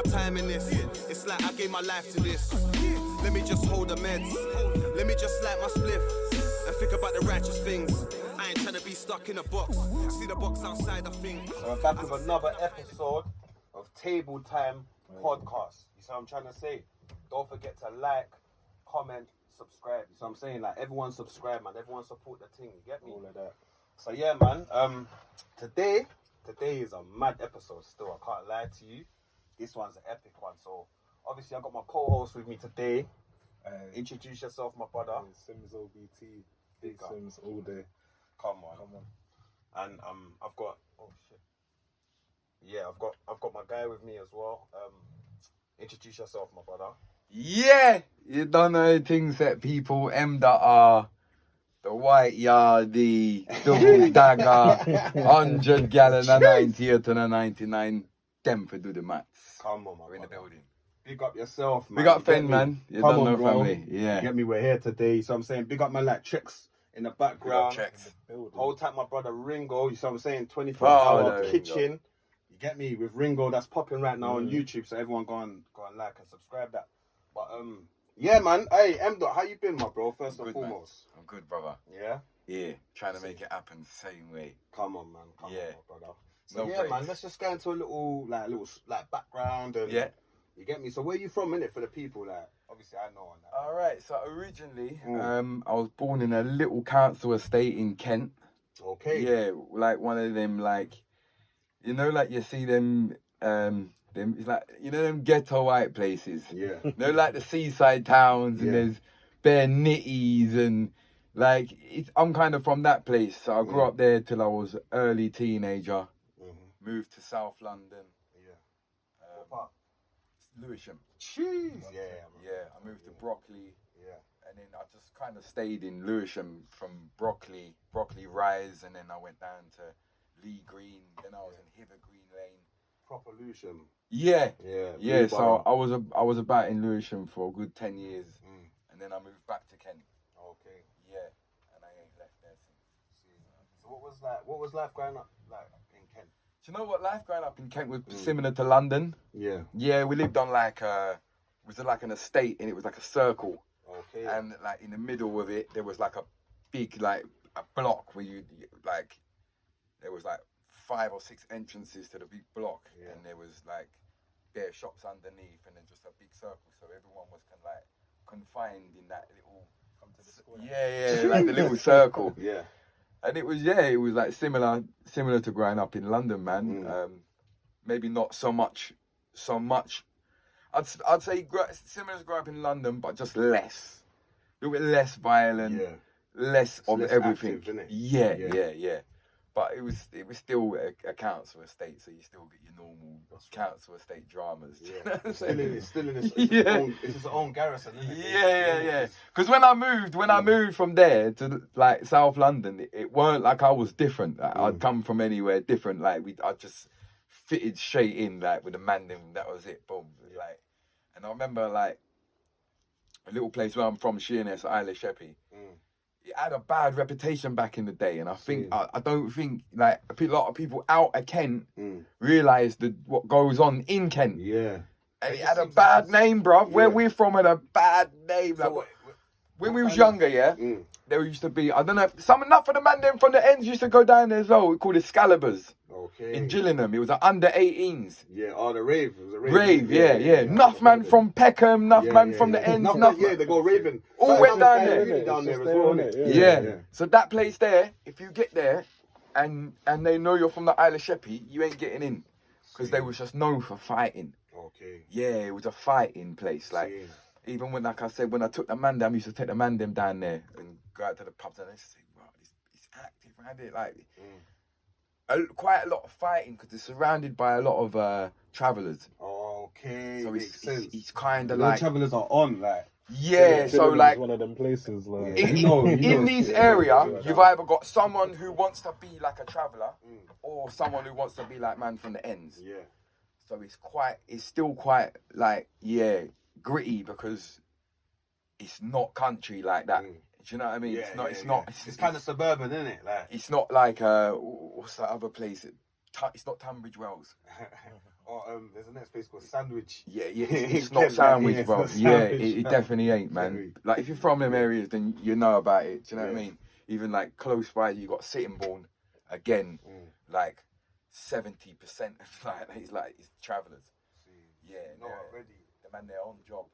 time in this. It's like I gave my life to this. Let me just hold the meds. Let me just light my spliff and think about the righteous things. I ain't trying to be stuck in a box. See the box outside, I think. So I'm back with another episode of Table Time Podcast. You see what I'm trying to say? Don't forget to like, comment, subscribe. You see what I'm saying? Like, everyone subscribe, man. Everyone support the thing. You get me? All of that. So yeah, man. Today is a mad episode still. I can't lie to you. This one's an epic one. So obviously I got my co-host with me today. Introduce yourself, my brother. Sims OBT. Big up. Sims all day. Come on. And I've got I've got my guy with me as well. Introduce yourself, my brother. Yeah, you don't know things that people mdotr, the white yardie, double dagger, 100 gallon, a 98 and a 99. Them for do the maths. Come on, my We're in the brother. building. Big up yourself, man. Big up You get Fen, me? man. You Come don't on, know bro. family. Yeah. You get me? We're here today. So I'm saying big up my like tricks in the background. Checks. Hold tight, my brother Ringo. You see what I'm saying? 24 Oh, hour no, kitchen. Ringo. You get me? With Ringo, that's popping right now on YouTube. So everyone go and like and subscribe that. But yeah, man. Hey, mdotr, how you been, my bro? First and Good, man. foremost. I'm good, brother. Yeah. Yeah, trying to make it happen same way. Come on, man. Come on, Yeah. my brother. So No yeah, breaks. man. Let's just go into a little background and Yeah. You get me? So where you from, innit? For the people, like obviously I know on that. All right. So originally, I was born in a little council estate in Kent. Okay. Yeah, like one of them, like, you know, like you see them, it's like, you know, them ghetto white places. Yeah. You know, like the seaside towns, and Yeah. there's bare nitties, and like, I'm kind of from that place. So I grew up there till I was early teenager. Moved to South London. Yeah. What part? Lewisham. Jeez. Yeah. Yeah, I moved to Brockley. Yeah. And then I just kind of stayed in Lewisham from Brockley Rise, and then I went down to Lee Green. Then I was in Hither Green Lane. Proper Lewisham. Yeah. Yeah. Yeah, Blue so Borough. I was about in Lewisham for a good 10 years, and then I moved back to Kent. Okay. Yeah, and I ain't left there since. So what was life growing up like in Kent? Do you know what, life growing up in Kent was similar to London? Yeah. Yeah, we lived on like it was like an estate, and it was like a circle. Okay. And like in the middle of it, there was like a big like a block where you like there was like 5 or 6 entrances to the big block, and there was like bare shops underneath, and then just a big circle, so everyone was confined in that little like the little circle. Yeah. And it was like similar to growing up in London, man. Maybe not so much. I'd say similar to growing up in London, but just less. A little bit less violent, less of less everything. active, innit? Yeah. But it was still a council estate, so you still get your normal council estate dramas. Yeah. It's still in its own garrison, isn't it? Yeah. Because when I moved from there to like South London, it weren't like I was different. Like, I'd come from anywhere different. Like I just fitted straight in, like with the man. That was it. Boom. Like, and I remember like a little place where I'm from, Sheerness, Isle Sheppey. It had a bad reputation back in the day, and I think I don't think like a lot of people out of Kent realise what goes on in Kent. Yeah. And it had a bad name, bruv. Where we're from had a bad name. Like, when we was younger, there used to be, I don't know, enough of the man them from the ends used to go down there as well. We called it Excaliburs. Okay. In Gillingham. It was an under 18s. Yeah, the rave. It was a rave. Rave, yeah. Enough man from Peckham, enough man from the ends. They go raving. All went down there. Really down there as well, innit? Yeah. So that place there, if you get there and they know you're from the Isle of Sheppey, you ain't getting in. Because they was just known for fighting. Okay. Yeah, it was a fighting place. Like, even when, like I said, when I took the man down, I used to take the man them down there and go out to the pubs, and they used to say, wow, it's active around it. Like, quite a lot of fighting, because it's surrounded by a lot of travellers. Okay. So makes it's kind of the like... travellers are on, like... Yeah, so like... one of them places, like... In these areas, you've either got someone who wants to be like a traveller, or someone who wants to be like man from the ends. Yeah. So it's still quite like, gritty, because it's not country like that. Do you know what I mean? It's kind of suburban, isn't it? Like, it's not like what's that other place? It's not Tunbridge Wells. Or there's a next place called Sandwich. Yeah, it's not sandwich, it's bro. not Yeah, sandwich, it fam. definitely ain't, man. Very. Like, if you're from them areas, then you know about it. Do you know what I Yeah. mean? Even like close by, you got Sittingbourne. Again, like 70% of it's travellers. Yeah, No, they're- already. the man, they're on job.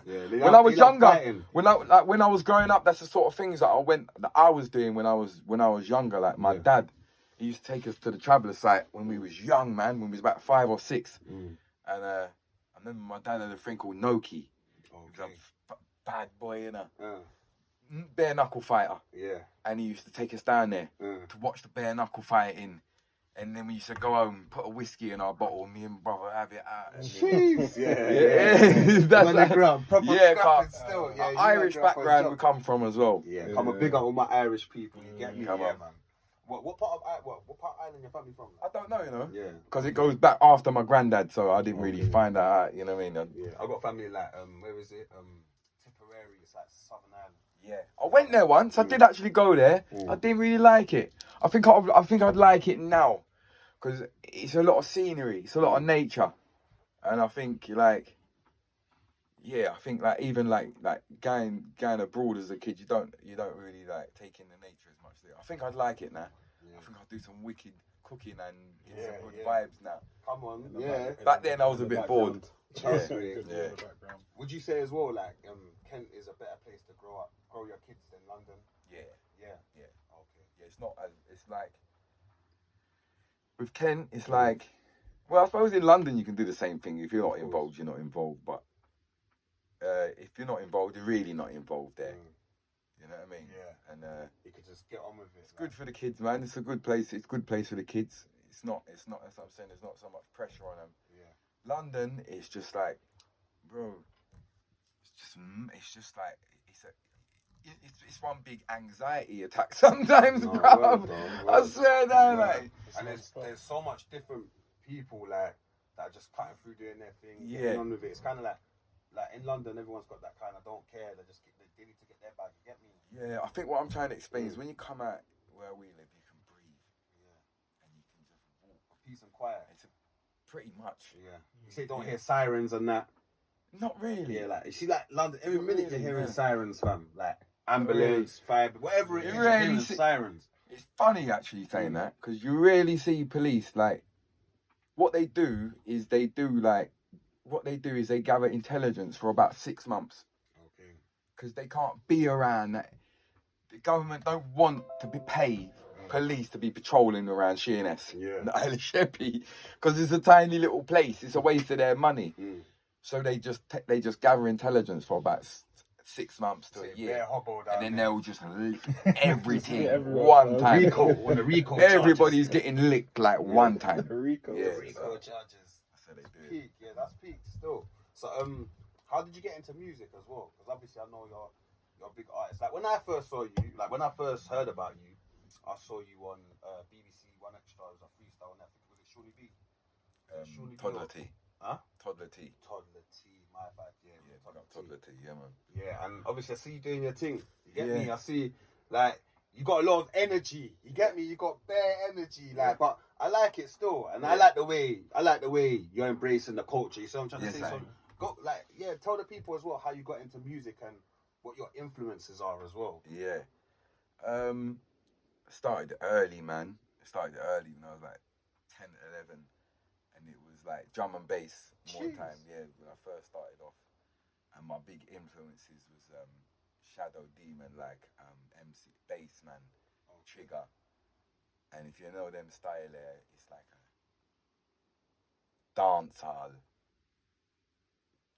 Yeah, When I was younger, when I was growing up, that's the sort of things that I was doing when I was younger. Like my dad, he used to take us to the traveller site when we was young, man, when we was about 5 or 6. And I remember my dad had a thing called Noki. He was a bad boy, you know, bare knuckle fighter. Yeah. And he used to take us down there to watch the bare knuckle fighting. And then we used to go home, put a whiskey in our bottle, me and brother have it out. Jeez, That's when they grew up, proper scrapping still. Yeah, Irish background we come from as well. Yeah, come a big up with my Irish people. You get me? Come Yeah, on. man. What part of Ireland your family from? I don't know, you know. Yeah. Because it goes back after my granddad, so I didn't really find that out, you know what I mean? Yeah, I got family like, where is it? Tipperary, it's like Southern Ireland. Yeah. I went there once, I did actually go there. I didn't really like it. I think I'd like it now. Because it's a lot of scenery, it's a lot of nature. And I think, like, yeah, I think, like, even, like going abroad as a kid, you don't really, like, take in the nature as much. I think I'd like it now. I think I'll do some wicked cooking and get some good vibes now. Come on, yeah. Back then I was a bit bored. Trust me. Yeah. Would you say as well, like, Kent is a better place to grow your kids than London? Yeah. Yeah. Okay. Yeah, it's not as, it's like, with Kent, it's like, well, I suppose in London you can do the same thing. If you're not involved, you're not involved. But if you're not involved, you're really not involved there. You know what I mean? Yeah. And you could just get on with it. it's good for the kids, man. It's a good place. It's a good place for the kids. It's not. That's what I'm saying. There's not so much pressure on them. Yeah. London, it's just like, bro. It's just like it's one big anxiety attack sometimes, bro. I swear down, like. And there's so much different people like that are just cutting through doing their thing. Yeah. Getting on with it. It's kind of like in London, everyone's got that kind of don't care. They need to get their bag. You get me? Yeah, I think what I'm trying to explain is when you come out where we live, you can breathe. Yeah. And you can just walk. Peace and quiet. It's pretty much. Yeah. You say don't hear sirens and that. Not really. Yeah, like you see, like London, every Not minute really, you're hearing yeah. sirens, fam. Like ambulance, fire, whatever it is, you're really hearing sirens. It's funny actually saying that because you rarely see police like. What they do is they gather intelligence for about 6 months. Okay. Because they can't be around that. The government don't want to be paid police to be patrolling around Sheerness and Isle of Sheppey because it's a tiny little place. It's a waste of their money. So they just gather intelligence for about 6 months to a year, and then they'll just lick everything one time. Rico Everybody's getting licked like one time. Rico. Yeah, Rico charges. that's how they do it. Peak, yeah, that's peak still. So how did you get into music as well? Because obviously I know you're a big artist. Like when I first saw you, like when I first heard about you, I saw you on BBC One Extra. It was a freestyle, and I think was it Shuli B? Toddler T. Huh? Toddler T. Toddler T, my bad. Yeah, Toddler T. Yeah, man. Yeah, and obviously I see you doing your thing. You get Yeah. me? I see like you got a lot of energy. You get me? You got bare energy. Like, but I like it still, and I like the way you're embracing the culture. You see what I'm trying to say? Yes, So go tell the people as well how you got into music and what your influences are as well. Yeah. Started early, man. Started early when I was like 10, 11. And it was like drum and bass more time, yeah, when I first started off. And my big influences was Shadow Demon, like MC Bassman, Trigger. And if you know them style there, it's like a dancehall,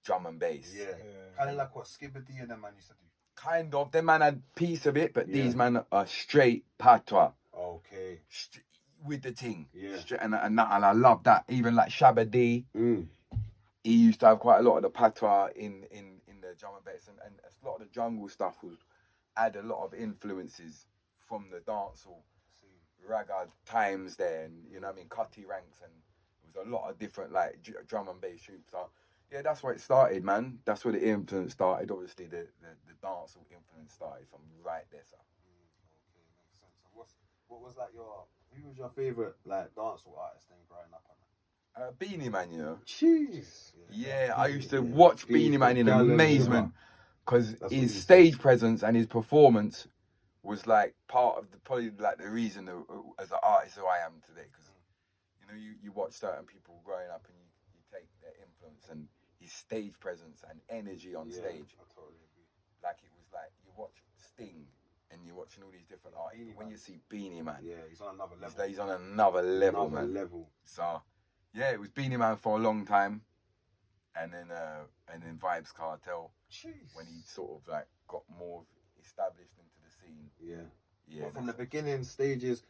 drum and bass. Yeah. Kind of like what Skibbity and them man used to do. Kind of. Them man had piece of it, but these man are straight patois. Okay. With the thing. Yeah. And I love that. Even like Shabba D, he used to have quite a lot of the patois in the drum and bass. And a lot of the jungle stuff had a lot of influences from the dancehall, ragga times there, and you know what I mean, cutty ranks, and there was a lot of different like drum and bass troops. So yeah, that's where it started, man. That's where the influence started. Obviously, the dancehall influence started from right there. So. Okay, makes sense. So what was like who was your favorite like dancehall artist then growing up? Beanie Man, you know. Jeez. Yeah, I used to watch Beanie Man in Gallons, amazement because That's what his he stage presence and his performance was like part of probably like the reason as an artist who I am today. Because you know, you watch certain people growing up and you take their influence and his stage presence and energy on stage. I totally agree. Like it was like you watch Sting and you're watching all these different artists. But when you see Beanie Man, Yeah, he's on another level. he's on another level, Another man. level. So yeah, it was Beanie Man for a long time, and then Vibes Cartel Jeez. when he sort of like got more established into the scene. Yeah. Yeah, But from the beginning stages,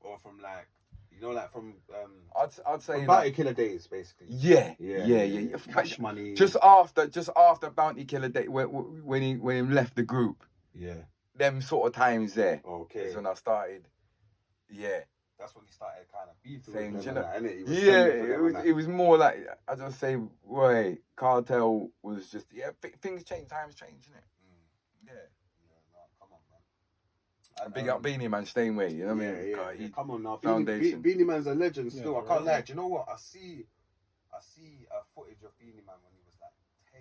or from like, you know, like from I'd say from like, Bounty Killer days, basically. yeah. Cash Money. Just after Bounty Killer Day when he left the group, Yeah. them sort of times there Okay. is when I started. Yeah. That's when he started kind of beefing Saying, with you them know, and that, innit? He was yeah, sending for them it and was that. it was more like I just say, right, Cartel was just things change, times change, innit? Yeah. Yeah, no, come on, man. And big up Beanie Man, staying way, you know what I mean? Yeah. Come on now, Foundation. Beanie Man's a legend still. Yeah, I can't lie. right. Do you know what? I see a footage of Beanie Man when he was like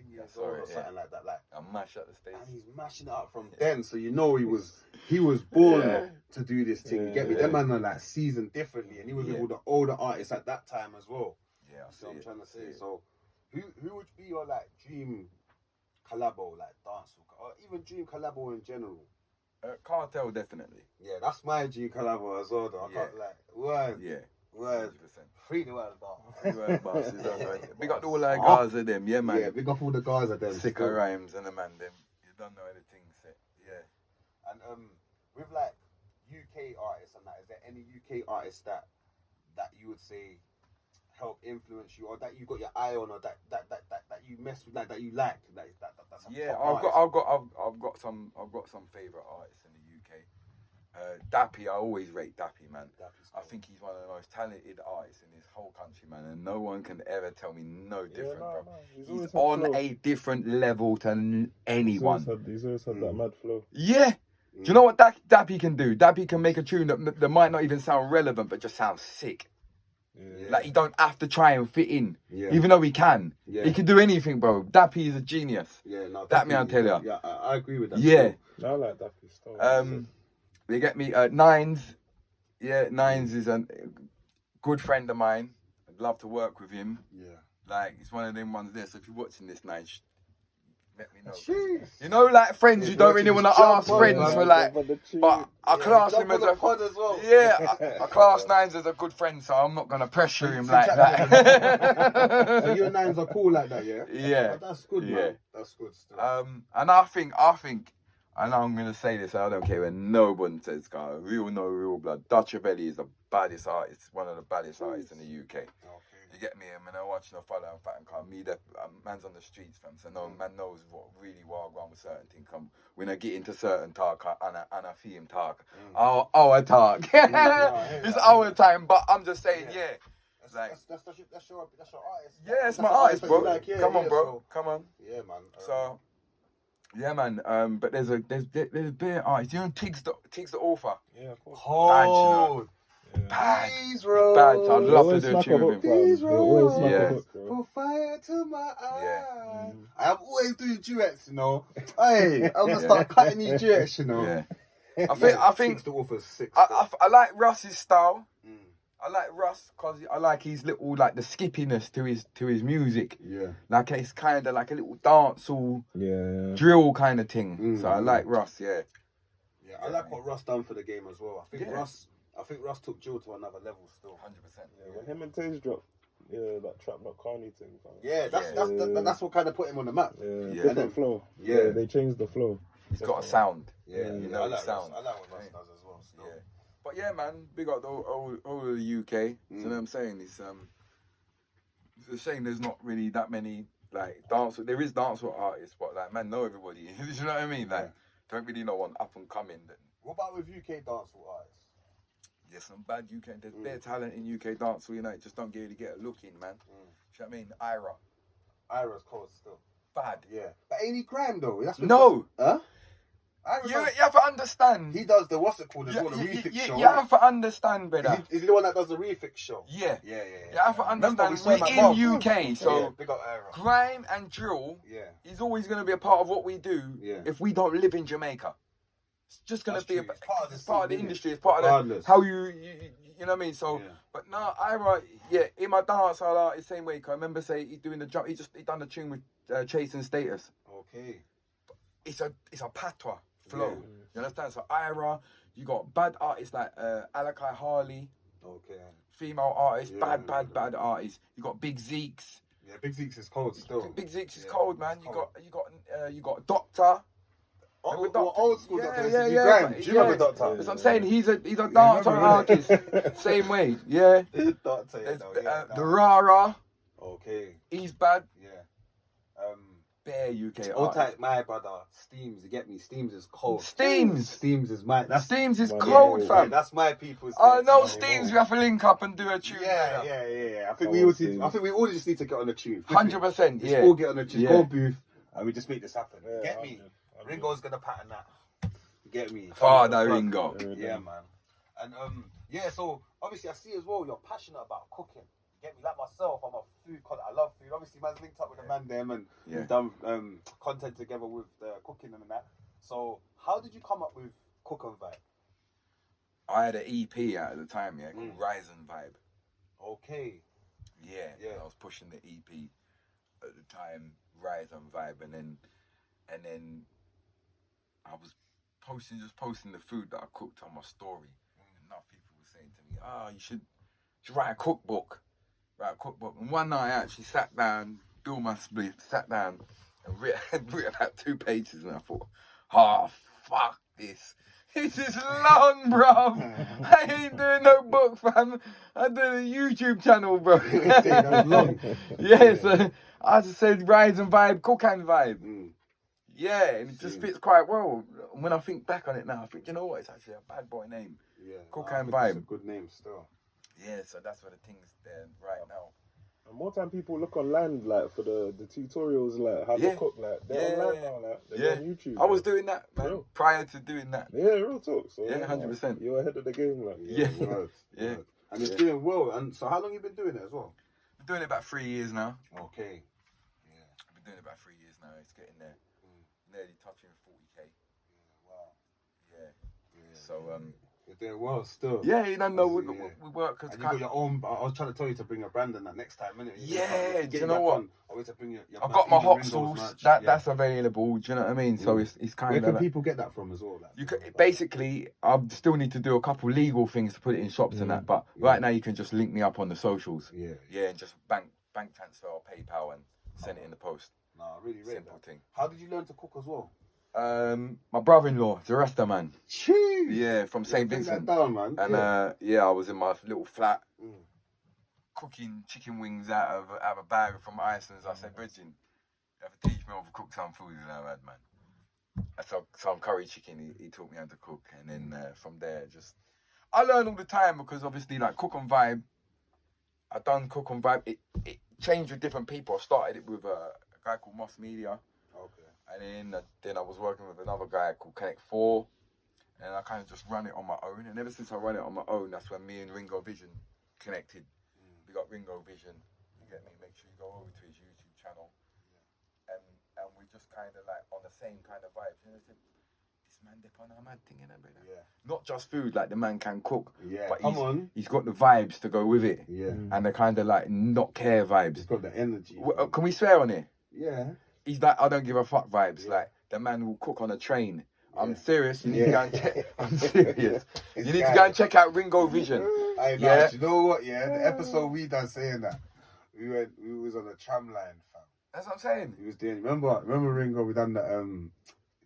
10 years Yeah, old sorry, or something like that. Like, I mash at the stage. and he's mashing it up from then, so you know he was born Yeah. to do this thing. You get me? Yeah. Them man are like seasoned differently, and he was with all the older artists at that time as well. Yeah, I That's see what I'm it. trying to say. Yeah. So, who would be your like dream collabo, like dancehall, or even dream collabo in general? Cartel, definitely. Yeah, that's my dream collabo as well. Though I can't like word, Yeah, word, 100%. free the world, bar. Big up all our guys of them, yeah, man. Yeah, big up all the guys of them. Sicker still. rhymes and the man them. You don't know anything set. Yeah. And with like UK artists and that, is there any UK artists that you would say help influence you, or that you got your eye on, or that you mess with, like that you like, that's a Yeah, top I've got some favourite artists in the UK. Dappy, I always rate Dappy, man. Dappy's I cool. think he's one of the most talented artists in this whole country, man, and no one can ever tell me no different, bro. He's on a different level to anyone. He's always had that mad flow. Yeah. Do you know what Dappy can do? Dappy can make a tune that might not even sound relevant, but just sounds sick. Yeah. Like, he don't have to try and fit in, Yeah. even though he can. Yeah. He can do anything, bro. Dappy is a genius. Yeah, no, That me, I'll tell ya. Yeah, I agree with that. Yeah. still. I like that stuff. They get me. Nines. Yeah, Nines is a good friend of mine. I'd love to work with him. Yeah. Like, it's one of them ones there. So if you're watching this, Nines, let me know. Jeez. You know, like friends, you don't really want to ask friends for like. But I class him as a. pod as well. Yeah, I class Nines as a good friend, so I'm not gonna pressure him like that. So your names are cool like that, yeah? Yeah. That's good, Yeah. man. That's good still. And I think, and I'm gonna say this, I don't care when no one says, "God, real no real blood." Dutch Belly is the baddest artist, one of the baddest artists in the UK. Okay. You get me? I mean, I watch no follow and fat and come. Me, that man's on the streets, fam. So no man knows what really wild on with certain things. Come when I get into certain talk, and I feel him talk. Our talk. It's our time, but I'm just saying, yeah. That's your artist. Yeah, it's That's my the artist, that bro. you like, yeah, Come on, yeah, bro. so- Come on. Yeah, man. So, yeah, man. But there's bare artists. You know, Tiggs the author. Yeah, of course. Cold. Bad. Please, bro. Bad. So I'd love to Always do a smack tune a with hook, him. fam. Please, They always smack Yeah. a hook, bro. Put fire to my eye. Yeah. I'm always doing duets, you know. Hey, I'm gonna start cutting these duets, you know. Yeah. I think the author's sick. I like Russ's style. Mm. I like Russ because I like his little like the skippiness to his music. Yeah. Like it's kind of like a little dancehall Yeah. drill kind of thing. Mm. So I like Russ. Yeah. Yeah, I like what Russ done for the game as well. I think Yeah. Russ took Jill to another level still. 100%. Yeah, when him and Taze dropped, that Trap Not Carney thing, fam. Yeah, that's what kind of put him on the map. Yeah, Yeah. different flow. Yeah. They changed the flow. He's got a sound. Yeah, You yeah, know I his like sound. Russ. I like what Russ does as well. Still. Yeah. But yeah, man, big up the whole of the UK. You know what I'm saying? It's a shame there's not really that many like dance. There is dancehall artists, but like man, know everybody. You know what I mean? Like, don't really know one up and coming. What about with UK dancehall artists? There's some bad UK. There's bare talent in UK dancehall. You know, it just don't really get a look in, man. Do you know what I mean? Ira, Ira's cold still. bad. Yeah, but ain't he crime though? That's what No. Huh? I You remember. have to understand. He does the what's it called as well, the refix show. You have to understand, brother. Is he the one that does the refix show? Yeah. Yeah. You have to Remember, understand. we We saw him in at UK, Bob's. so Yeah, big up Ira. grime and drill Yeah. is always going to be a part of what we do. Yeah. If we don't live in Jamaica, it's just going to That's be true. It's part of the it's part of the scene, innit? industry. It's part of Regardless. how you know what I mean. So, Yeah. but no, Ira, in my dance, the same way. 'Cause I remember he doing the jump. He done the tune with Chase and Status. Okay. It's a patois flow. Yeah. You understand? So Ira, you got bad artists like Alakai Harley, Okay. female artists, Yeah. bad artists. You got Big Zeeks. Yeah, Big Zeeks is cold still. Big Zeeks is Yeah, cold, man. it's You cold. got Doctor. Old school Yeah, Doctor. yeah, Grime. yeah. Do you remember Doctor? That's what I'm saying. He's a dancer artist. Same way. Yeah. Doctor, There's yeah. the Rara. Okay. He's bad. Yeah. Bare UK Old artist. type, my brother. Steams, you get me? Steams is cold. Steams. Steams is my. That's Steams is my cold, name. fam. That's my people's. I thing. know My Steams. name. We have to link up and do a tune. Yeah. I think we all. I think we all just need to get on the tune. 100%. Let's Yeah. all get on the tune. Yeah. Go booth, and we just make this happen. Yeah, Get me? 100%. Ringo's gonna pattern that. You get me? Father Ringo. Yeah, man. And yeah. So obviously, I see as well. You're passionate about cooking. You get me? Like myself, I'm a food content. I love food. Obviously, man's linked up with the man them, and Yeah. we've done content together with the cooking and that. So how did you come up with Cook and Vibe? I had an EP out at the time, called Rise and Vibe. Okay. Yeah. I was pushing the EP at the time, Rise and Vibe, and then I was posting the food that I cooked on my story. And now people were saying to me, you should write a cookbook. And one night I actually sat down, built my split, sat down and written about 2 pages, and I thought, fuck this. This is long, bro. I ain't doing no book, fam. I'm doing a YouTube channel, bro. That's long. Yeah, so I just said Rise and Vibe, Cook and Vibe. Yeah, and it just fits quite well. When I think back on it now, I think, you know what, it's actually a bad boy name. Yeah. Cook I and think it's Vibe. a good name still. Yeah, so that's where the thing's there right now. And more time people look online like for the tutorials like how Yeah. to cook like they're online now like they're on YouTube. I was doing that, man, Real. prior to doing that. Yeah, real talk. So Yeah, 100%. You're ahead of the game, like Yeah. Word. Yeah. And it's doing well. And so how long you been doing it as well? I've been doing it about 3 years now. Okay. Yeah. I've been doing it about 3 years now. It's getting there. Nearly touching 40k. Wow. Yeah. So, You're doing well still. yeah, you don't know, we Yeah. work because And you got your own. I was trying to tell you to bring a brand in that next time, innit? Yeah, do you Get know back what? on. I want to bring your I've got my even hot Ringo's sauce. merch. That's available. Do you know what I mean? So it's Where kind can of. people get that from as well? Like, You could, basically, I still need to do a couple legal things to put it in shops and that. But right now, you can just link me up on the socials. Yeah. Yeah, and just bank transfer or PayPal and send it in the post. No, I really rate Simple that. thing. How did you learn to cook as well? My brother-in-law, the Rasta man. Cheese. Yeah, from St. Take Vincent. that down, man. And I was in my little flat Mm. cooking chicken wings out of a bag from Iceland. So I said, Bridget, you have to teach me how to cook some food in our head, man. So some curry chicken, he taught me how to cook. And then from there, I learn all the time because obviously, like Cook and Vibe, I done Cook and Vibe. It changed with different people. I started it with a guy called Moss Media. Okay. And then I was working with another guy called Connect 4. And I kind of just run it on my own. And ever since I run it on my own, that's when me and Ringo Vision connected. We got Ringo Vision. You get me? Make sure you go over to his YouTube channel. And we just kind of like on the same kind of vibes. You know, this man dip on a mad thing, innit, brother? Yeah. Not just food, like the man can cook. Yeah. But Come on. he's got the vibes to go with it. Yeah. And the kind of like not care vibes. It's got the energy. Can we swear on it? Yeah. He's like, I don't give a fuck vibes. Yeah. Like, the man will cook on a train. I'm Yeah. serious. You need to go and check. I'm serious. You This need to guy. go and check out Ringo Vision. I know. Yeah. You know what? Yeah. The episode we done saying that we was on a tram line, fam. That's what I'm saying. He was doing. Remember Ringo? We done that.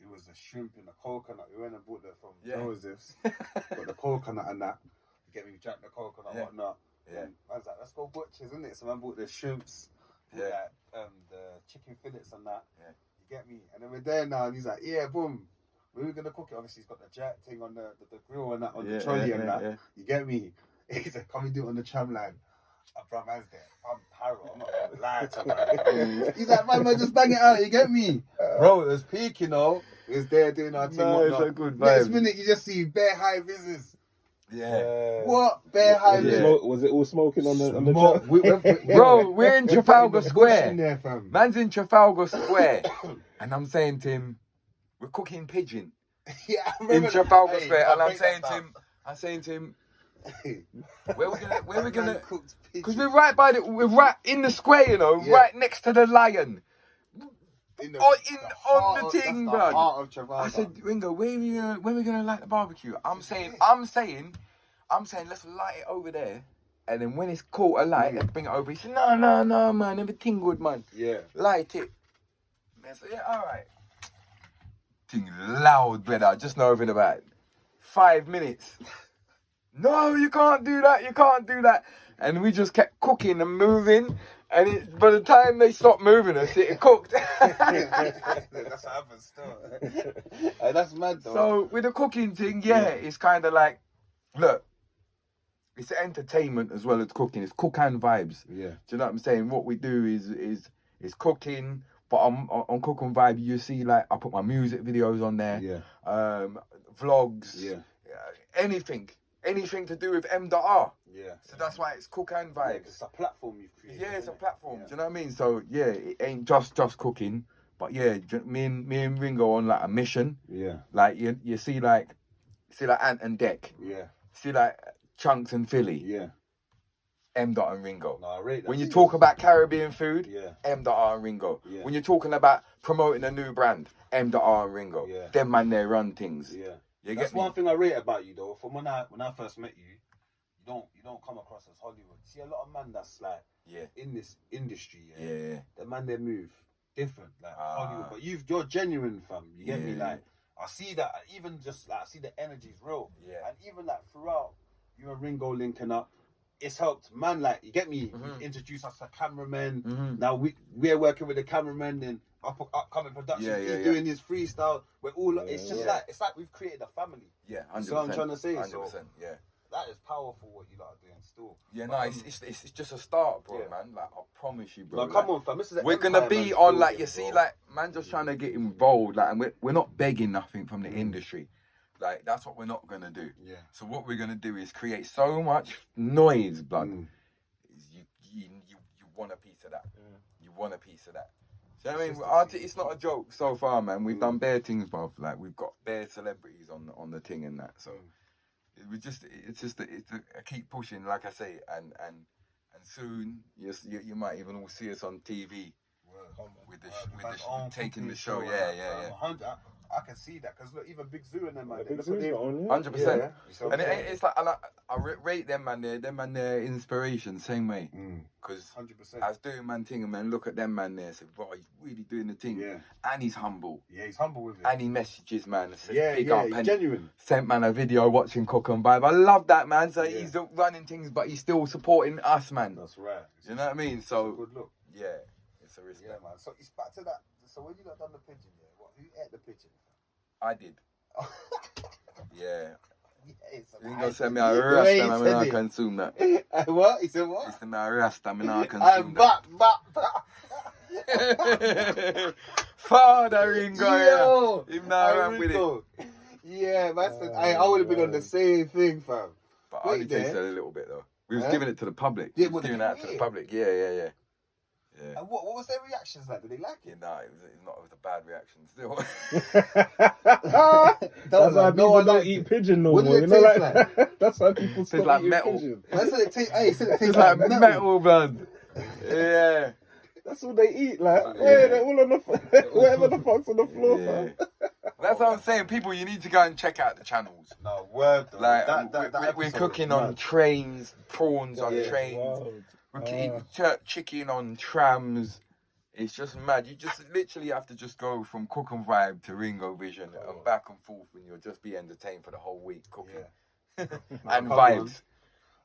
It was the shrimp and the coconut. We went and bought that from Joseph's. Got the coconut and that. You get me? We drank the coconut, Yeah. whatnot. Yeah. And I was like, let's go butchers, isn't it? So man bought the shrimps. Yeah. Like, the chicken fillets and that. Yeah. You get me? And then we're there now, and he's like, yeah, boom. We were gonna cook it. Obviously, he's got the jet thing on the grill and that on the trolley and that. Yeah. You get me? He said, "Come and do it on the tram line." Bro, man's there. I'm paro. I'm not gonna lie to man. He's like, man, just bang it out. You get me, bro? It was peak, you know. We was there doing our thing. Nice, Whatnot. a good Next vibe. minute, you just see bare high visits. Yeah. What? Bare high visits. Was it all smoking on the Smoke. chat? Bro, we're in Trafalgar Square. There, fam. Man's in Trafalgar Square. And I'm saying to him, we're cooking pigeon Yeah, I in remember Trafalgar that. Square. Hey, And I'm break saying that to down. him, where we gonna, Man cooked because pigeon we're right in the square, you know, Yeah. right next to the lion. in the, on heart the of- ting, that's the blood. heart of Trafalgar. I said, Ringo, when we gonna light the barbecue? I'm saying, let's light it over there. And then when it's caught alight, let's bring it over. He said, no, man, everything good, man. Yeah. Light it. I said, yeah, all right. Thing loud, brother. Just know within about 5 minutes. No, you can't do that. And we just kept cooking and moving. And by the time they stopped moving us, it had cooked. That's what happens still. That's mad though. So with the cooking thing, it's kind of like, look, it's entertainment as well as cooking. It's cook and vibes. Yeah. Do you know what I'm saying? What we do is cooking, but on Cook and Vibe, you see, like, I put my music videos on there. Yeah. Vlogs. Yeah. Anything to do with mdotr. Yeah. So that's why it's Cook and Yeah, Vibes. it's a platform you've created. Yeah, it's a innit? platform. Yeah. Do you know what I mean? So yeah, it ain't just cooking, but yeah, me and Ringo on like a mission. Yeah. Like you see like Ant and Deck. Yeah. See like Chunks and Philly. Yeah. M.Dot and Ringo. No, I rate that. When you talk about Caribbean food, Yeah. M.R and Ringo. Yeah. When you're talking about promoting a new brand, M.R and Ringo. Yeah. Them man, they run things. Yeah. You That's get me? one thing I rate about you though. From when I first met you, you don't come across as Hollywood. See a lot of man that's like Yeah. in this industry. Yeah. The man they move different, like Ah. Hollywood. But you're genuine, fam. You get me? Yeah. Like I see that. Even just like I see the energy's real. Yeah. And even like throughout you and Ringo linking up, it's helped, man. Like you get me? Mhm. You've introduced us to cameramen. Mhm. Now we're working with the cameraman and upcoming production. Yeah, He's yeah. doing his freestyle. We're all. It's just Yeah. like it's like we've created a family. Yeah, 100%. You see what I'm trying to say? 100%. So Yeah. that is powerful what you lot are doing still. Yeah, But, no, it's just a start, bro, yeah. man. Like I promise you, bro. No, come like, on, fam. This is an we're gonna empire, be man, on building, like you see, bro. like man just trying to get involved, like, and we're not begging nothing from the industry. Like that's what we're not gonna do. Yeah. So what we're gonna do is create so much noise, blood. Mm. Is you want a piece of that. You want a piece of that. Do you know what I mean? Consistency. It's not a joke so far, man. We've done bare things, bruv. Like we've got bare celebrities on the thing and that. So I keep pushing, like I say, and soon you might even all see us on TV with taking the show. Yeah. I can see that because look, even Big Zoo and them, man. Big look Zoo's what they- not on, yeah. 100%. Yeah. You see what And I'm saying? it's like, and I rate them man there, their inspiration same way. Because 100%. I was doing man thing and man, look at them man there, said, bro, he's really doing the thing. Yeah. And he's humble. Yeah, he's humble with it. And he messages man, says Yeah, big yeah, up he's and genuine. sent man a video watching Cook and Vibe. I love that man. So Yeah. he's running things, but he's still supporting us, man. That's right. You know what I mean? It's a So good look. yeah, it's a respect. Yeah, man. So it's back to that. So when you got done the pigeon, who ate the pigeon? I did. Yeah. Yes, You ain't gonna send me a rasta, man, when I consume that. What? He said what? It's the man rasta, man, I I'm consume back. that. Father Ringo, Yo, yeah. Him now around with it. Ringo. Yeah, man. I would have been on the same thing, fam. But I only tasted a little bit though. We was Huh? giving it to the public. Yeah, We was well, giving it out to the yeah. public. Yeah. And what was their reactions like? Did they like Yeah, it? nah, it was a bad reaction still. That's why people one don't liked eat it. pigeon no What more. did You it know, taste like that's why people Tastes stop like eating metal. pigeon. I said it tastes. Hey, said it tastes It's like metal. metal, blood. Yeah. That's what they eat. Like, they're all on the whatever the fuck's on the floor, fam. That's what I'm saying. People, you need to go and check out the channels. No word. Though. Like we're episode cooking was on mad. trains, prawns on Yeah. trains. Wow. We're eating chicken on trams. It's just mad. You just literally have to just go from Cook and Vibe to Ringo Vision and back and forth, and you'll just be entertained for the whole week cooking and come vibes.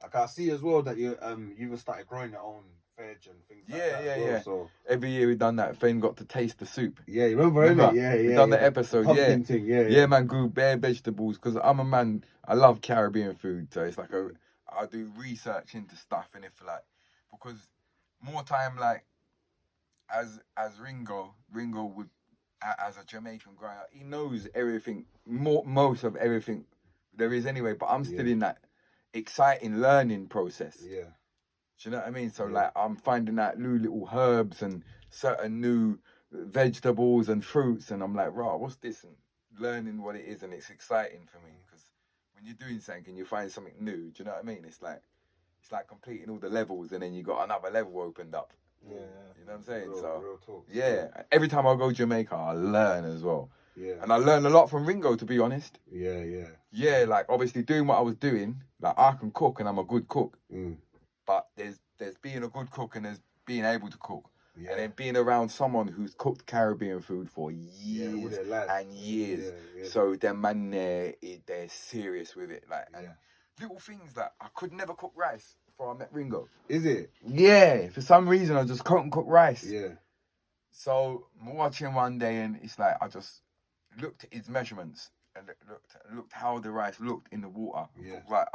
I can see as well that you even started growing your own veg and things like that. as well, Yeah. So Every year we done that. Fame got to taste the soup. yeah, you remember, Remember? innit? Yeah. We done the episode, pumpkin yeah. thing, Yeah, man, grew bare vegetables because I'm a man. I love Caribbean food, so it's like I do research into stuff, and if like because more time like as Ringo would as a Jamaican growing up, he knows everything, most of everything there is anyway. But I'm still in that exciting learning process. Yeah. Do you know what I mean? So like I'm finding out new little herbs and certain new vegetables and fruits, and I'm like, rah, what's this? And learning what it is, and it's exciting for me because when you're doing something and you find something new, do you know what I mean? It's like completing all the levels, and then you got another level opened up. Yeah. You know what I'm saying? Real talk. Yeah. Every time I go to Jamaica, I learn as well. Yeah. And I learn a lot from Ringo, to be honest. Yeah. Yeah, like obviously doing what I was doing, like I can cook and I'm a good cook. But there's being a good cook and there's being able to cook. Yeah. And then being around someone who's cooked Caribbean food for years all their life. and years. Yeah. So them man they're serious with it. Like and little things that I could never cook rice before I met Ringo. Is it? Yeah, for some reason I just couldn't cook rice. Yeah. So I'm watching one day and it's like I just looked at his measurements and looked how the rice looked in the water. Yeah. Like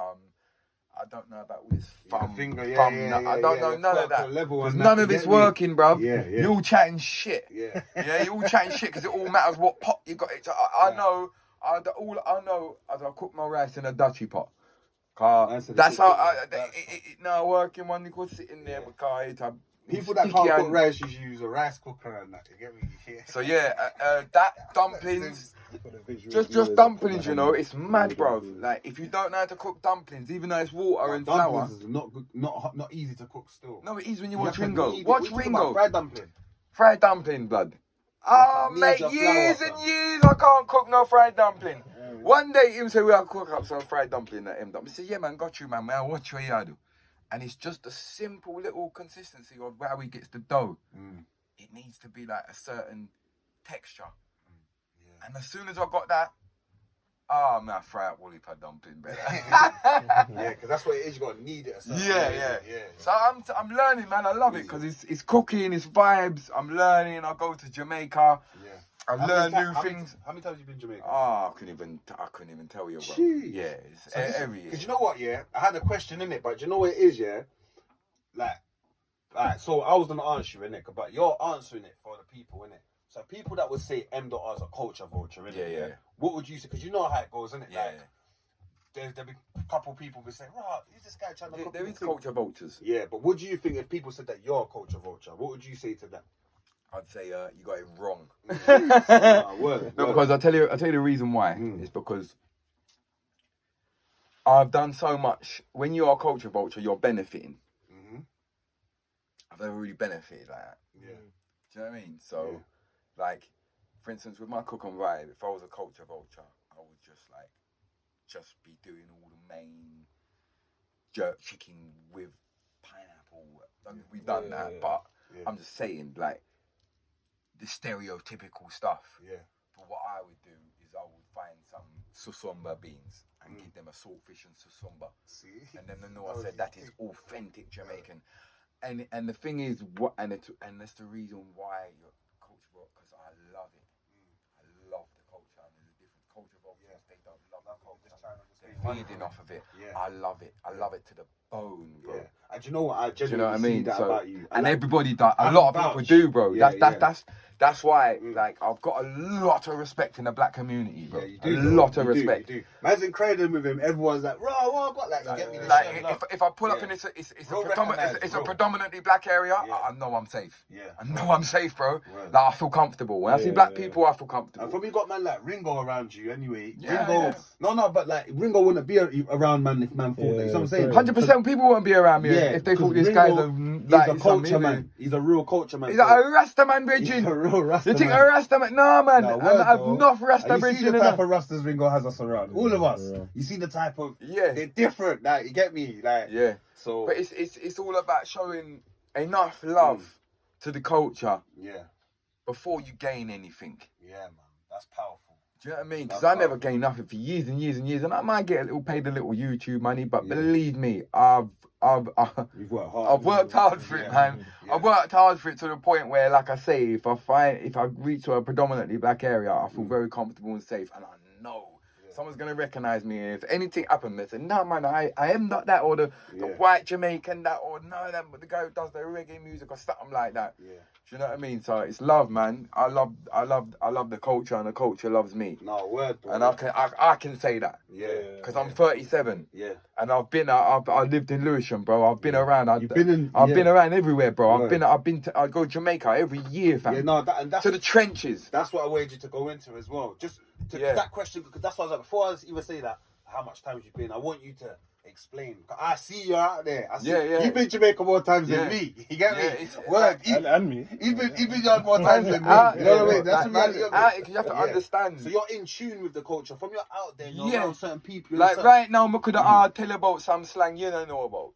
I don't know about with his thumb. Finger, I don't know none of that. Level Because and none that, of you it's get me? working, bruv. Yeah. You're all chatting shit. Yeah. Yeah, you're all chatting shit because it all matters what pot you got. I know. All I know is I cook my rice in a Dutchy pot. That's how it now working when you go sitting there because people that can't cook rice usually use a rice cooker and that. You get me? Yeah. So that dumplings. Just dumplings, you know, it's mad, bro. Like if you don't know how to cook dumplings, even though it's water and flour, dumplings is not good, not easy to cook still. No, it is when you You watch have to Ringo. knead it. Watch What you talking Ringo. about? Fried dumpling, blood. Oh, Knead mate, your years flour, and years I can't cook no fried dumpling. One day him say we'll cook up some fried dumpling at him. I said, yeah, man, got you, man. Man, watch what you do. And it's just a simple little consistency of how he gets the dough. It needs to be like a certain texture. And as soon as I got that, man, I fry up woolly pad dumpling better. Yeah, because that's what it is. You got to knead it. Yeah. So I'm learning, man. I love it because it's cooking, it's vibes. I'm learning. I go to Jamaica. Yeah. I learn new things. How many times have you been to Jamaica? I couldn't even tell you, bro. Jeez. Yeah, it's every year. Because you know what, yeah? I had a question in it, but you know what it is, yeah? Like, so I was going to answer you, innit? But you're answering it for the people, innit? So people that would say mdotr is a culture vulture, innit? Yeah. What would you say? Because you know how it goes, innit? Yeah. There'll be a couple people who say, right, is this guy trying to cook? There is culture vultures. Yeah, but what do you think if people said that you're a culture vulture? What would you say to them? I'd say you got it wrong. Word. No, because I'll tell you the reason why. It's because I've done so much. When you're a culture vulture, you're benefiting. I've never really benefited like that. Yeah. Do you know what I mean? So, like, for instance, with my cook and vibe, if I was a culture vulture, I would just be doing all the main jerk chicken with pineapple. We've done that, but I'm just saying, like, the stereotypical stuff. Yeah. But what I would do is I would find some susumba beans and give them a saltfish and susumba. See? And then the Noah said that is authentic Jamaican. And the thing is, and that's the reason why you're culture, because I love it. I love the culture. And there's a different culture vultures. They don't love the culture. They're feeding off of it. I love it. I love it to the bone, bro. Yeah. And do you know what? I Do you know what I mean? see that about you. And everybody does. A lot of people do, bro. That's why, like, I've got a lot of respect in the black community, bro. Yeah, you do. A lot of respect. You do. Man's incredible with him. Everyone's like, "Raw, what I got?" Like, you get me? Like, if I pull up and it's a predominantly black area, I know I'm safe. Yeah. I know I'm safe, bro. Right. Like, I feel comfortable. When I see black people, I feel comfortable. And probably you got man like Ringo around you anyway. Yeah, Ringo, yeah. no, but like Ringo wouldn't be around man if man thought that. You know what I'm saying? 100% people won't be around me if they thought this guy's a culture man. He's a real culture man. He's like a Rasta man, He's bridging. a real Rasta You think man. a Rasta man? No, man. No, I've enough Rasta and you see bridging the in type that. of Rastas Ringo has us around. All of us. Yeah. You see the type of they're different. Like you get me? Like yeah. So but it's all about showing enough love to the culture before you gain anything. Yeah, man. That's powerful. Do you know what I mean? Because I never gained nothing for years and years and years, and I might get paid a little YouTube money, but believe me, You've worked hard. I've worked hard for it, man. Yeah. I've worked hard for it to the point where, like I say, if I reach to a predominantly black area, I feel very comfortable and safe, and I know someone's gonna recognize me. If anything happened, they say, no man, I am not that, or the white Jamaican that, or no, that the guy who does the reggae music or something like that. Yeah. Do you know what I mean? So it's love, man. I love the culture, and the culture loves me. No word, bro. And I can say that. Yeah. Because I'm 37. Yeah. And I lived in Lewisham, bro. I've been around. I've been around everywhere, bro. Right. I go to Jamaica every year, fam. Yeah, no, and that's to the trenches. That's what I wanted you to go into as well. Just to that question, because that's what I was like, before I even say that, how much time you've been, I want you to explain. I see you out there. I see you've been to Jamaica more times than me. You get me? Word. And me. He's been there more times than me. You know what I mean? That's the reality of it. You have to understand. So you're in tune with the culture. From you're out there, you're around certain people. Like right now, I could tell you about some slang you don't know about.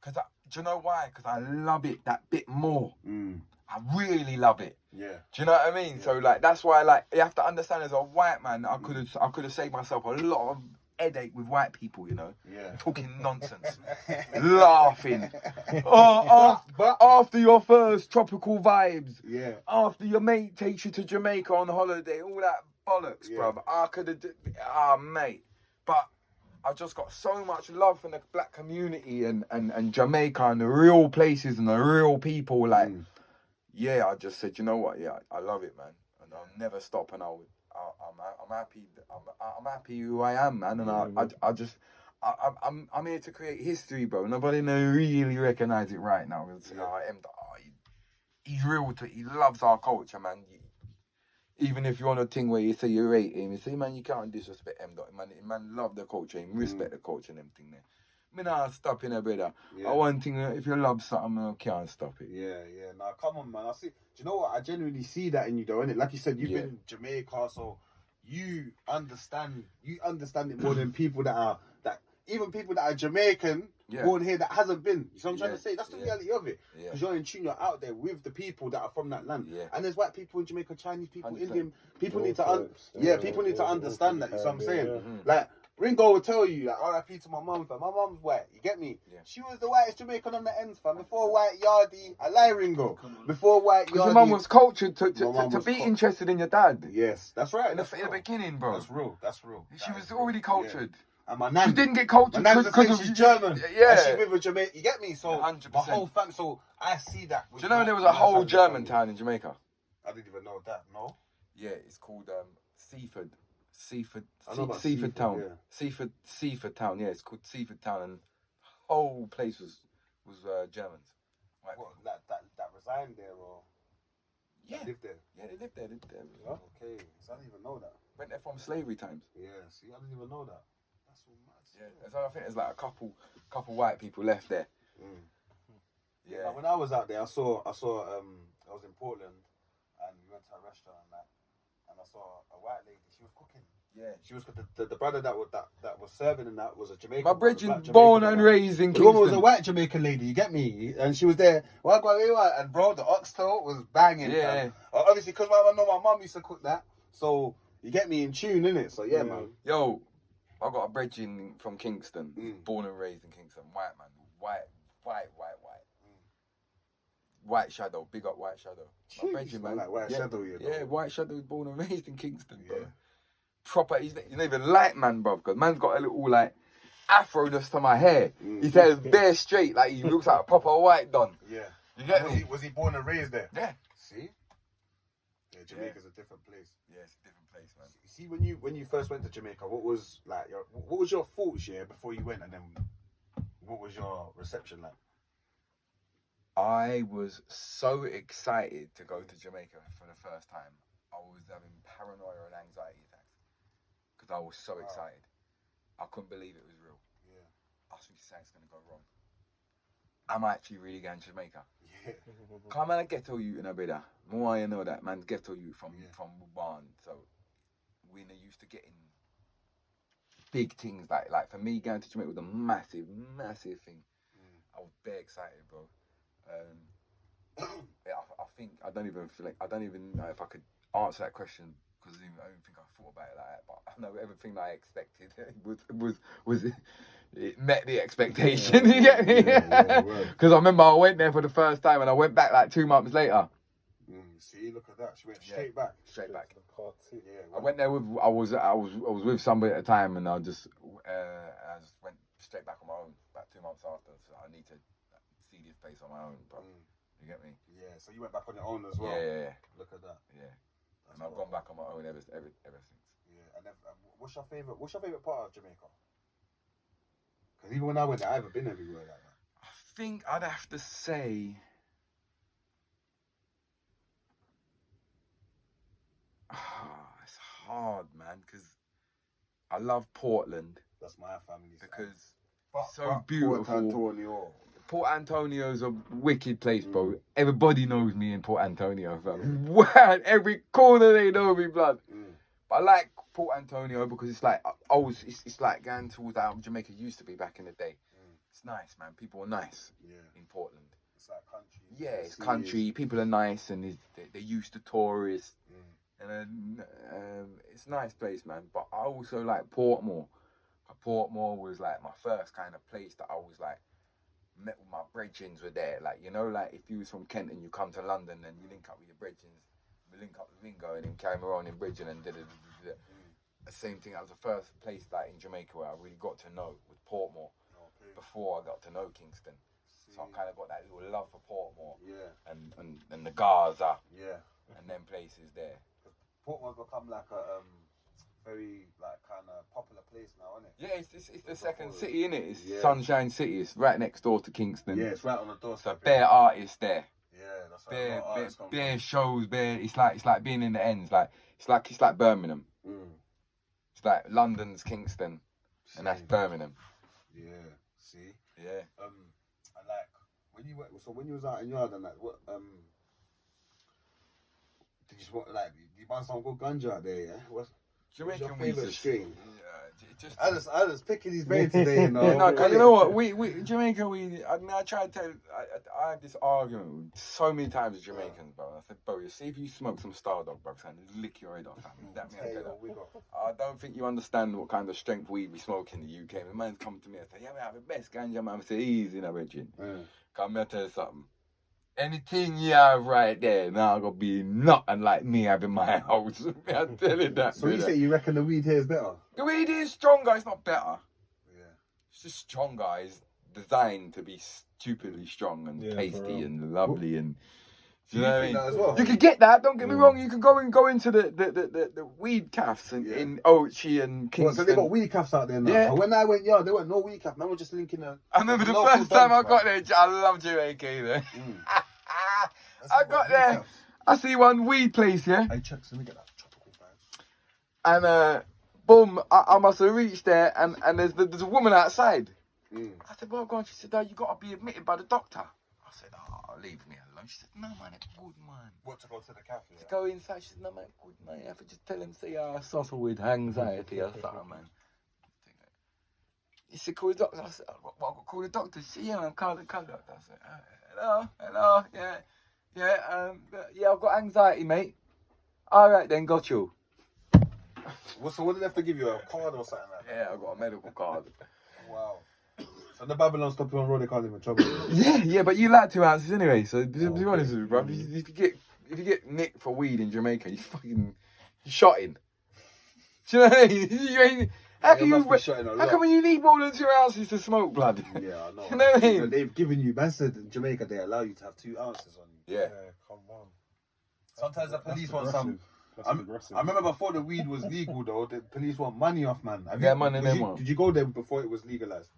Because do you know why? Because I love it that bit more. I really love it. Yeah. Do you know what I mean? So like that's why you have to understand, as a white man, I could have saved myself a lot of headache with white people, you know. Yeah. Talking nonsense. Laughing. After your first tropical vibes. Yeah. After your mate takes you to Jamaica on holiday, all that bollocks, bruv. I could have mate. But I just got so much love from the black community and Jamaica and the real places and the real people, like I just said, you know what? Yeah, I love it, man, and I'll never stop. And I'm happy. I'm happy who I am, man. And I'm here to create history, bro. Nobody really recognize it right now. He's real. He loves our culture, man. Even if you're on a thing where you say you rate him, you say, man, you can't disrespect mdotr. Man, love the culture, him respect the culture and everything there. Me not stopping it, brother. Yeah. I one thing, if you love something, I can't stop it. Yeah. Now, come on, man. I see. Do you know what? I genuinely see that in you, though, innit? Like you said, you've been in Jamaica, so you understand it more than people even people that are Jamaican, born here, that hasn't been. You know what I'm trying to say? That's the reality of it. Because you're in tune, you're out there with the people that are from that land. Yeah. And there's white people in Jamaica, Chinese people, 100%. Indian people need to people need to understand that. You know what I'm saying? Mm-hmm. Like, Ringo will tell you, like, RIP to my mum, fam. My mum's white, you get me? Yeah. She was the whitest Jamaican on the ends, fam. Before white Yardie, I lie, Ringo. Before white Yardie. Because your mum was cultured to be interested in your dad. Yes, that's right. In the beginning, bro. That's real. She was already cultured. Yeah. And my nan, she didn't get cultured because she's German. Yeah. And she's with a Jamaican. You get me? So 100%. my whole fam. So I see that. Do you know there was a whole German town in Jamaica? I didn't even know that. No. Yeah, it's called Seaford Town. Yeah. Seaford Town. Yeah, it's called Seaford Town, and the whole place was Germans. Right. What, that resigned there or? Yeah. Lived there. Yeah, they lived there. Okay, so I didn't even know that. Went there from slavery times. Yeah, see, I didn't even know that. That's all mad. Yeah, so I think there's like a couple white people left there. Yeah. When I was out there, I was in Portland, and we went to a restaurant and I saw a white lady. She was cooking. Yeah, she was the brother that was serving, and that was a Jamaican. My brethren, born and raised in Kingston. The woman was a white Jamaican lady. You get me? And she was there. And bro, the oxtail was banging. Yeah. Obviously, because I know my mum used to cook that, so you get me in tune, innit? So yeah, man. Yo, I got a brethren from Kingston, born and raised in Kingston. White man, white. White Shadow, big up White Shadow. My brethren, man. Like White Shadow, you know. Yeah, White Shadow was born and raised in Kingston, bro. Proper, he's not even light man, bro, because man's got a little like afro just to my hair. His hair is bare straight, like he looks like a proper white don. Yeah. You get me? Was he born and raised there? Yeah. See? Yeah, Jamaica's a different place. Yeah, it's a different place, man. See, when you first went to Jamaica, what was your thoughts before you went, and then what was your reception like? I was so excited to go to Jamaica for the first time. I was having paranoia and anxiety attacks because I was so excited. I couldn't believe it was real. Yeah. I was thinking something's going to go wrong. I'm actually really going to Jamaica. Yeah. Come on, ghetto you, brother. More you know that, man. Ghetto you from Wuhan. So we're not used to getting big things like for me going to Jamaica was a massive thing. I was very excited, bro. I don't even know if I could answer that question because I don't think I thought about it like that. But I know everything that I expected was it met the expectation. You get me? Because I remember I went there for the first time and I went back like 2 months later. See, look at that. She went straight back. Straight back. Yeah. I went there with I was with somebody at the time, and I just went straight back on my own about 2 months after. So I need to see this place on my own, bro. You get me? Yeah. So you went back on your own as well. Yeah. Look at that. Yeah. And I've gone back on my own ever since. Yeah. And then, what's your favorite part of Jamaica? Because even when I went there, I haven't been everywhere like that. I think I'd have to say. It's hard, man, because I love Portland That's my family's. because it's so beautiful. Port Antonio's a wicked place, bro. Everybody knows me in Port Antonio, fam. Wow, every corner they know me, blood. But I like Port Antonio because it's like it's like going towards how Jamaica used to be back in the day. It's nice, man. People are nice in Portland. It's like country. Yeah, it's country. People are nice and they're used to tourists. And then it's a nice place, man. But I also like Portmore. Portmore was like my first kind of place that I was like met with my brethrens were there. Like, you know, like if you was from Kent and you come to London and you link up with your brethrens, we link up with Ringo and then carry on in Bridgeton and the same thing. That was the first place like in Jamaica where I really got to know with Portmore before I got to know Kingston. So I kind of got that little love for Portmore. Yeah. And the Gaza. Yeah. And them places there. Portmore's become like a very like kind of popular place now, isn't it? Yeah, it's the second city, isn't it? It's Sunshine City. It's right next door to Kingston. Yeah, it's right on the doorstep. So bare artists there. Yeah, that's right. Bare shows, bare. It's like being in the ends. Like it's like Birmingham. It's like London's Kingston, and that's Birmingham. Yeah. See. Yeah. And like when you was out in yard and like what did you buy some good ganja out there? Yeah. What's your favourite strain? I just picking these brains today, you know. You know what? We Jamaica. I try to tell. I have this argument with so many times with Jamaicans, bro. I said, bro, you see if you smoke some Star Dog, bro, and lick your head off. I don't think you understand what kind of strength we smoke in the UK. The man's come to me and say, yeah, we have the best ganja, man. I say, easy, now, Reggie. Come here, tell you something. Anything you have right there, now gonna be nothing like me having my house. I'm telling that. So you say you reckon the weed here is better? The weed is stronger, it's not better. Yeah. It's just stronger. It's designed to be stupidly strong and tasty and lovely and do you know what I mean? As well? You can get that, don't get me wrong, you can go into the weed cafes in Ochi and Kingston. So they got weed cafes out there now. Yeah. When I went, there weren't no weed cafes. Man, we're just linking a. I remember the first time I got there, I love Jamaica there. I got there. I see one weed place, Hey, check, so let me get that tropical vibe. And boom, I must have reached there and there's a woman outside. I said, well, go on. She said, oh, you got to be admitted by the doctor. I said, oh, leave me alone. She said, no, man, it's good, man. What, to go to the cafe? To go inside. She said, no, man, good, man. You have to just tell him, say, I suffer with anxiety or something, man. He said, call the doctor. I said, what, call the doctor? She said, yeah, man, call the doctor. I said, hello, yeah, I've got anxiety, mate. All right, then, got you. So what did they have to give you, a card or something like that? Yeah, I got a medical card. Wow. So the Babylon stop you on road, they can't even trouble you. Yeah, but you like 2 ounces anyway. So to be honest with you, bro, if you get nicked for weed in Jamaica, you're shotting. Do you know what I mean? How come when you need more than 2 ounces to smoke, blood? Yeah, I know. You know what I mean? They've given you, man said in Jamaica they allow you to have 2 ounces on you. Yeah. Come on. Sometimes the police want some. I remember before the weed was legal though, the police want money off, man. Did you go there before it was legalized?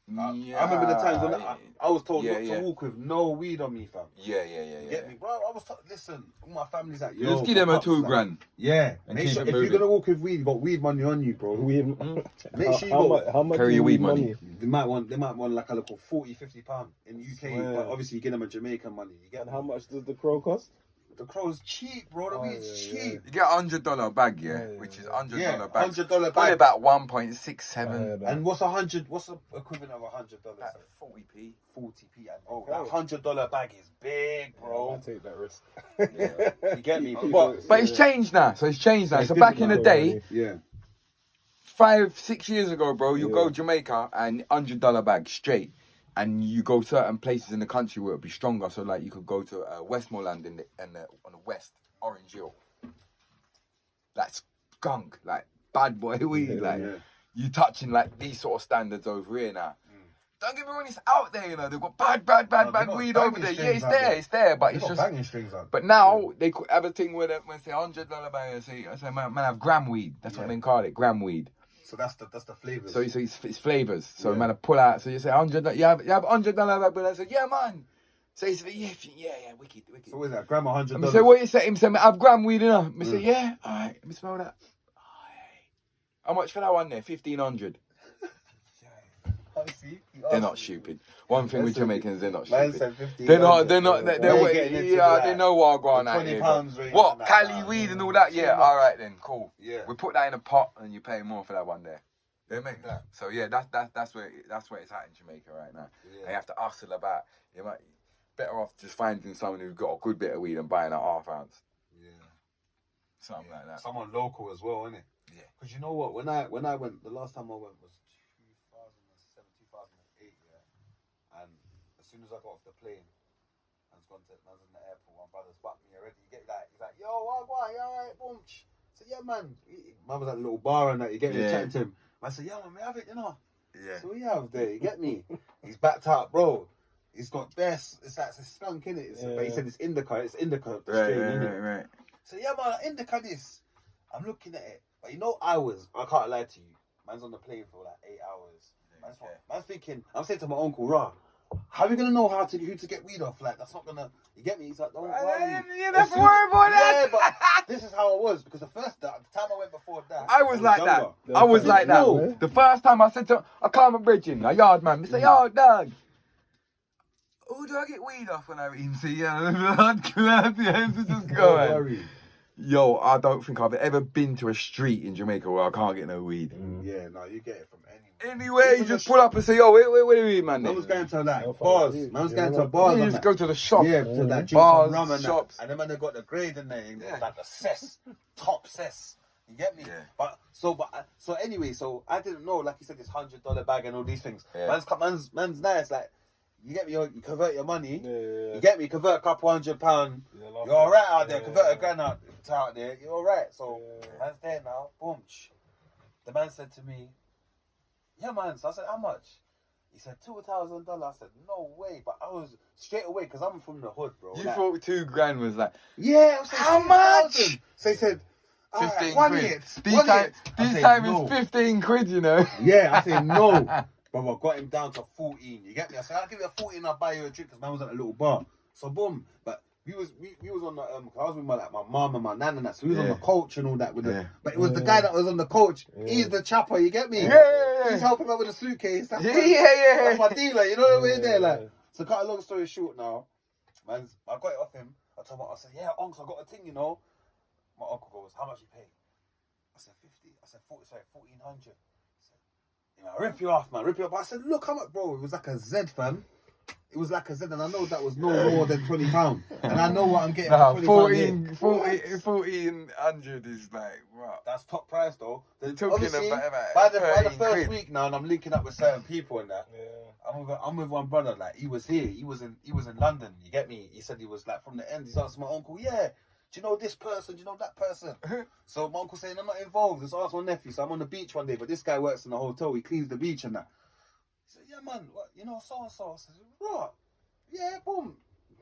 Yeah, I remember the times when I was told not to walk with no weed on me, fam. Yeah. Get me, bro? I was listen, all my family's like, yo, just give them a $2,000. Yeah. And Make keep sure it if you're moving. gonna walk with weed, you got weed money on you, bro. Make sure you how much carry your weed money. They might want like a little £40-50 in the UK, but obviously you get them a Jamaican money. You get And how much does the crow cost? the crow's cheap, bro. The weed's cheap. You get $100 bag, which is $100 bag. $100 Probably bag. about 1.67. And what's 100? What's the equivalent of $100? About 40p. 40p. And that $100 bag is big, bro. I'll take that risk. You get me? But it's changed now. So back in the day, 5-6 years ago, bro, you go Jamaica and $100 bag straight. and you go certain places in the country where it'll be stronger. So like you could go to Westmoreland on the west, Orange Hill. That's skunk, like bad boy weed, you touching like these sort of standards over here now. Don't get me wrong, it's out there, you know. They've got bad weed over there. Yeah, it's there, but it's just. Banging strings out. But now they could have a thing where they say $100 bang. I say, man, have gram weed. That's what they call it, gram weed. So that's the flavors. So it's flavors. So man, I pull out. So you say $100. You have $100 bag. I say, yeah, man. So he said, yeah, wicked. So what is that? Gram $100. I say, what you say? Him say, I have gram weed enough. I say, yeah, all right. Let me smell that. How much for that one there? 1,500. They're not stupid. One thing with Jamaicans, they're not stupid. They know what I'm going at here. What? Cali weed and all that? Yeah, all right then, cool. Yeah. We put that in a pot and you pay more for that one there. They make that. So yeah, that's where it's at in Jamaica right now. Yeah. You have to hustle about. You might better off just finding someone who's got a good bit of weed and buying a ½ ounce. Yeah. Something like that. Someone local as well, innit? Yeah. Because you know what? When I went, the last time I went was 2008, and as soon as I got off the plane, I was in the airport, my brother's back me already. You get that? He's like, yo, what, you alright, boom? So yeah, man. Man was at a little bar and that. You get me chatting to him. I said, yeah, man, we have it, you know. Yeah. So we have there. You get me? He's backed up, bro. He's got best. It's like a skunk in it. But he said it's indica. It's indica. Right. So yeah, man, indica this. I'm looking at it, but you know, I can't lie to you. Man's on the plane for like 8 hours. Man's thinking. I'm saying to my uncle, Ra, how are we gonna know who to get weed off? Like that's not gonna. You get me? He's like, don't worry. You don't have to worry about that. Yeah, but this is how I was because the time I went before that, I was like that. I was like that. The first time I said to him, I call my bridging, a yard man. He said, yo, dog. Who do I get weed off when I eat? See, yeah, just go. Yo, I don't think I've ever been to a street in Jamaica where I can't get no weed. Yeah, no, you get it from anywhere. Anywhere, you just pull up and say, yo, where do you eat, man? Man was going to like bars. Man was going to bars. You just go to the shop. Yeah, to like bars, rum and shops. And then man, they got the grade in there, like the cess, top cess. You get me? Yeah. So anyway, so I didn't know, like you said, this $100 bag and all these things. Yeah. Man's nice, like. You get me? You convert your money. You get me? Convert a couple £100. You're all right out there. Convert a grand out there. You're all right. So man's there now. Boom. The man said to me, "Yeah, man." So I said, "How much?" He said $2,000. I said, "No way!" But I was straight away because I'm from the hood, bro. You thought 2 grand was like, yeah. I was how much? So he said, 15 right, quid. This time it's 15 quid, you know. Yeah, I said no. Bro, I got him down to 14. You get me? I said, I'll give you a 14, I'll buy you a drink because man was at a little bar. So boom. But we was on the I was with my mum and my nan and that. So we was on the coach and all that with it. But it was the guy that was on the coach. He's the chopper, you get me? Yeah. He's helping out with the suitcase. That's That's my dealer, you know what I mean? There, like. So cut a long story short now, man, I got it off him. I told him, I said, yeah, uncle, I got a thing, you know. My uncle goes, how much you pay? I said 50. I said 1,400. Rip you off, man. Rip you off. But I said, look how much, bro. It was like a Z, fam. It was like a Z, and I know that was no more than £20. And I know what I'm getting for £20. 1,400 is like, what? That's top price, though. Obviously, by the first week now, and I'm linking up with certain people and that. Yeah. I'm with one brother. Like he was here. He was in London. You get me? He said he was like from the end. He's asked my uncle, yeah. Do you know this person? Do you know that person? So my uncle saying, I'm not involved. Just ask my nephew. So I'm on the beach one day, but this guy works in the hotel. He cleans the beach and that. He said, yeah, man, what, you know, so-and-so. I said, what? Yeah, boom.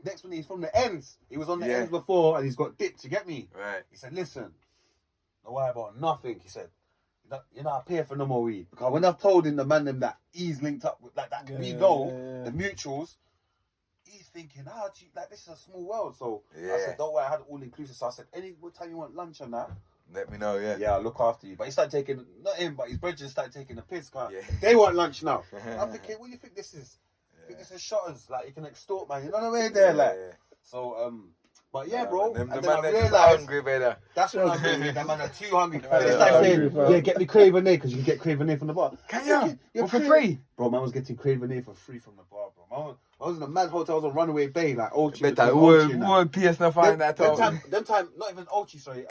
Next one, he's from the ends. He was on the ends before and he's got dipped, you get me? Right. He said, listen, don't worry about nothing. He said, you're not paying for no more weed. Because when I've told him the man them that he's linked up with, like that, we know, the mutuals, he's thinking, this is a small world. So I said, don't worry, I had it all inclusive. So I said, any time you want lunch and that, let me know, Yeah, I'll look after you. But he started taking, not him, but his brethren started taking the piss. They want lunch now. I'm thinking, what do you think this is? You think this is shotters? Like, you can extort, man. You know what I mean? So, but yeah, bro. The and man then I that's realised, hungry, better. that's when I'm doing. The man are too hungry. They start saying, yeah, get me Craven A, because you can get Craven A from the bar. Can you? For free? Bro, man was getting Craven A for free from the bar, bro. I was in a mad hotel. I was on Runaway Bay, like Ochi. What PS not find that them time, not even Ochi, sorry,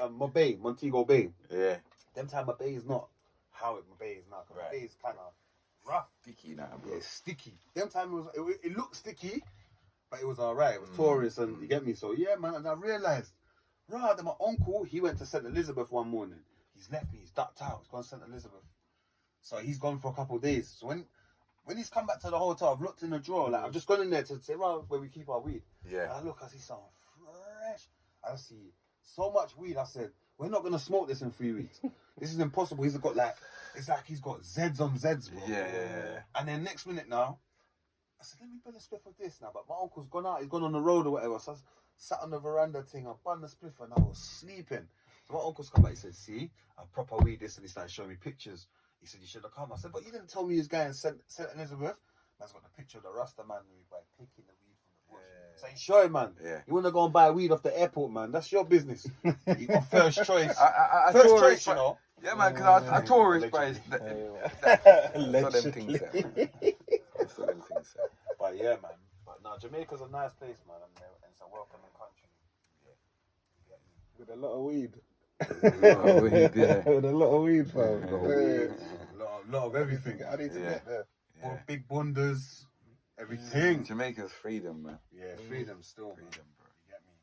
Montego Bay. Yeah. Them time, my Bay is not how my Bay is now. Right. My Bay is kind of rough. Sticky now, bro. Yeah, it's sticky. Them time it looked sticky, but it was alright. It was tourist, and you get me. So yeah, man. And I realized, right, that my uncle, he went to St. Elizabeth one morning. He's left me. He's ducked out. He's gone to St. Elizabeth. So he's gone for a couple of days. So when he's come back to the hotel, I've looked in the drawer. Like I've just gone in there to say, right, where we keep our weed. Yeah. And I look, I see something fresh. I see so much weed. I said, we're not gonna smoke this in 3 weeks. This is impossible. He's got it's like he's got Z's on Z's, bro. Yeah. And then next minute now, I said, let me burn a spliff of this now. But my uncle's gone out. He's gone on the road or whatever. So I sat on the veranda thing. I burned the spliff and I was sleeping. So my uncle's come back. He said, see, I proper weed this. And he started showing me pictures. He said, you should have come. I said, but you didn't tell me he was going to St. Elizabeth. Man's got the picture of the Rasta man by picking the weed from the bush. So he's showing, man. Yeah. You want to go and buy weed off the airport, man. That's your business. You got first choice. I First tourist, choice, you know. Yeah, man, because I tourist, but it's so them things there. So them things there. But yeah, man. But no, Jamaica's a nice place, man, and it's a welcoming country. Yeah. With a lot of weed. Yeah. With a lot of weed, fam. Lot of everything. I need to get there. Yeah. Big bunders, everything. Jamaica's freedom, man. Yeah, freedom still, man. Freedom, bro. You get me?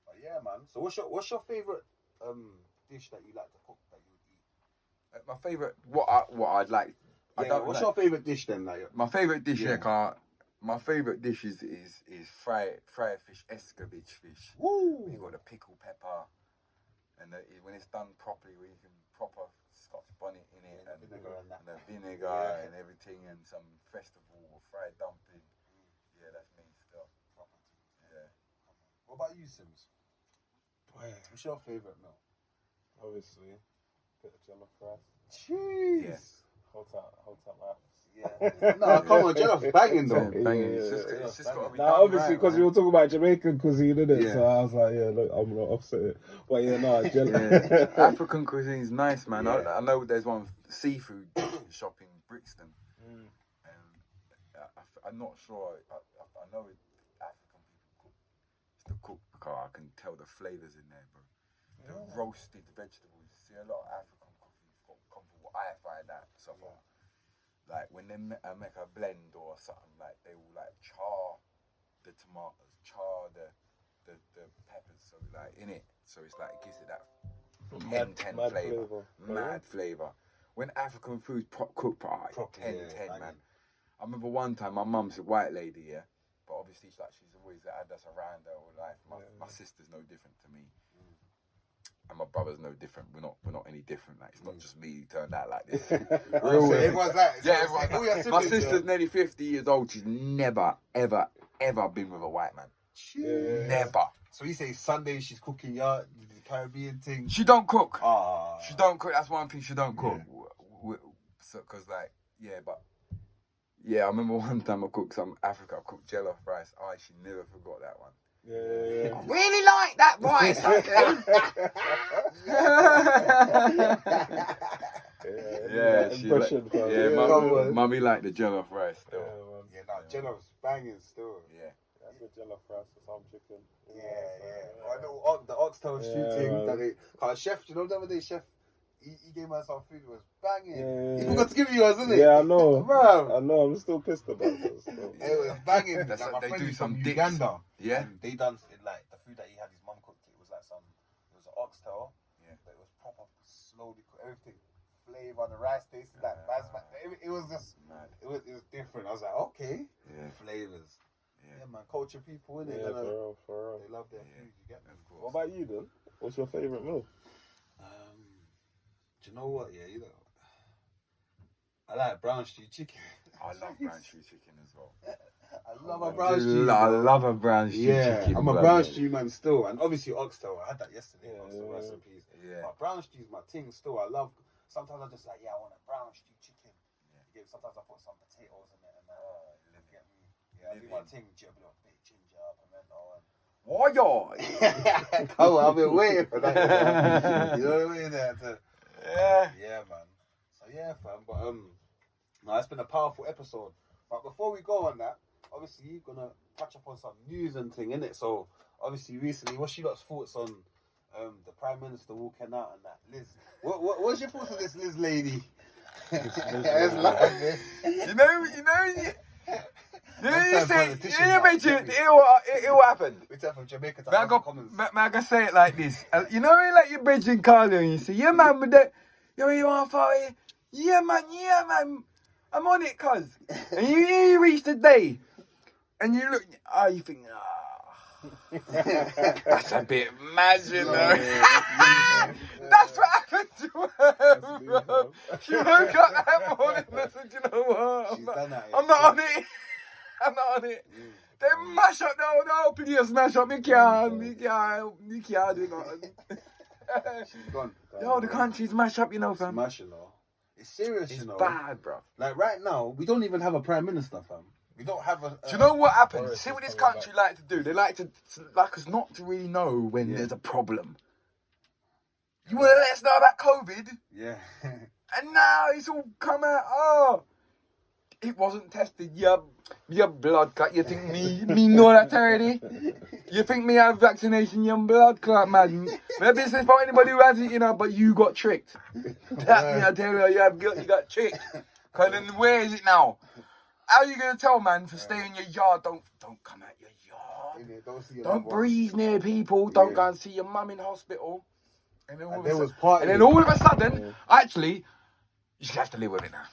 But yeah, man. So what's your favorite dish that you like to cook that you would eat? My favorite, what I'd like. What's your favorite dish then? Like, my favorite dish, Yeah. my favorite dish is fried fish, escovitch fish. woo! You got the pickle pepper, and when it's done properly, where you can proper Scotch bonnet in it, and vinegar and that. the vinegar Yeah. and everything, and some festival or fried dumpling. Yeah, that's me still. Proper things. Yeah. What about you, Sims? What's your favorite meal? Obviously, bit of jollof rice. Jeez. Yeah. Hotel rice. Yeah. No, come on, jollof banging though. Banging. Yeah, It's just got to be Now, done obviously, right, because man. we were talking about Jamaican cuisine, innit? Yeah. So I was like, yeah, look, I'm gonna offset it. But yeah, no, Yeah. African cuisine's nice, man. Yeah. I know there's one seafood shop in Brixton. I'm not sure. I know African people cook because I can tell the flavours in there, bro. The roasted vegetables. See, a lot of African cooking's got come from what I find out so far. Like when they make a blend or something, like they will like char the tomatoes, char the peppers, so like in it. So it's like it gives it that 10 mad flavour. Mad flavour. When African food's cooked properly, 10, yeah, man. I remember one time my mum's a white lady, yeah, but obviously she's always had us around her all life. My sister's no different to me, and my brother's no different. We're not any different. Like it's not just me who turned out like this. So everyone's like, Yeah, all your my siblings, sister's nearly 50 years old. She's never, ever, ever been with a white man. Jeez. Never. So you say Sunday she's cooking the Caribbean thing. She don't cook. Ah. She don't cook. That's one thing she don't cook. So, cause like, I remember one time I cooked some Africa. I cooked jollof rice. She never forgot that one. Yeah. I really like that rice. Mummy liked the jollof rice still. Yeah, no, jollof's banging still. Yeah. That's a jollof rice with some chicken. I know the oxtail shooting. That chef, you know the other day, chef, he gave us some food. It was banging. Yeah. He forgot to give you yours, didn't he? Yeah, I know. Bro. I know. I'm still pissed about this. It was banging. That's like like my they friend do is some from dips. Uganda. Yeah. And they done it like the food that he had. His mum cooked it. It was like it was an oxtail. Yeah. But it was proper slowly cooked. Everything flavor. The rice tasted like basmati. It was just Mad. it was different. I was like, okay, Yeah. flavors. Yeah. Yeah, man. Culture people, innit? Yeah, for real. They love their food. You get me? Of course. What about you then? What's your favourite meal? Do you know what? Yeah, you know, I like brown stew chicken. I love brown stew chicken as well. I love a brown stew. I love a brown stew chicken. I'm a brown stew man still, and obviously oxtail. I had that yesterday. Oxtail recipes. Yeah. But brown stew's my thing still. I love. Sometimes I just like, I want a brown stew chicken. Yeah. Sometimes I put some potatoes in it and that. Get me. Yeah, I do my thing. A little bit ginger, pimento, and. Why Come on, I've been waiting for that. You know what I mean? Yeah, man. So yeah, fam. But no, it's been a powerful episode. But before we go on that, obviously you're gonna touch up on some news and thing, innit? So obviously recently, what's your lot's thoughts on the Prime Minister walking out and that? Liz, what's your thoughts on this Liz lady? It's live, man. You know, you Long-time say, politician, you man, mention get me. it will happen. We take from Jamaica to Man, House of Commons. man, I can say it like this. You know, when like you're bridging Carly and you say, yeah, man, with that, you want to fight? Yeah, man, I'm on it, cuz. And you reach the day, and you look, you think, that's a bit mad, you know. That's what happened to her, bro. She woke up that morning and said, you know what, I'm not on it. I'm not on it. They mash up the whole place, mash up. Me can't do nothing. She's gone. Yo, the country's mash up, you know, fam. Smash, you know. It's serious, It's you know. bad, bro. Like right now, we don't even have a prime minister, fam. We don't have a. Do you know what happens? See what this country like to do? They like us not to really know when there's a problem. You want to let us know about COVID? Yeah. And now it's all come out. Oh, it wasn't tested. Your blood clot. You think me know that already? You think me have vaccination? Your blood clot, man. Maybe this is about anybody who has it, you know. But you got tricked. That me, I tell you, you got tricked. Cause then where is it now? How are you gonna tell man to stay in your yard? Don't come out your yard. Don't breathe near people. Don't go and see your mum in hospital. And then all of a sudden, actually, you just have to live with it now.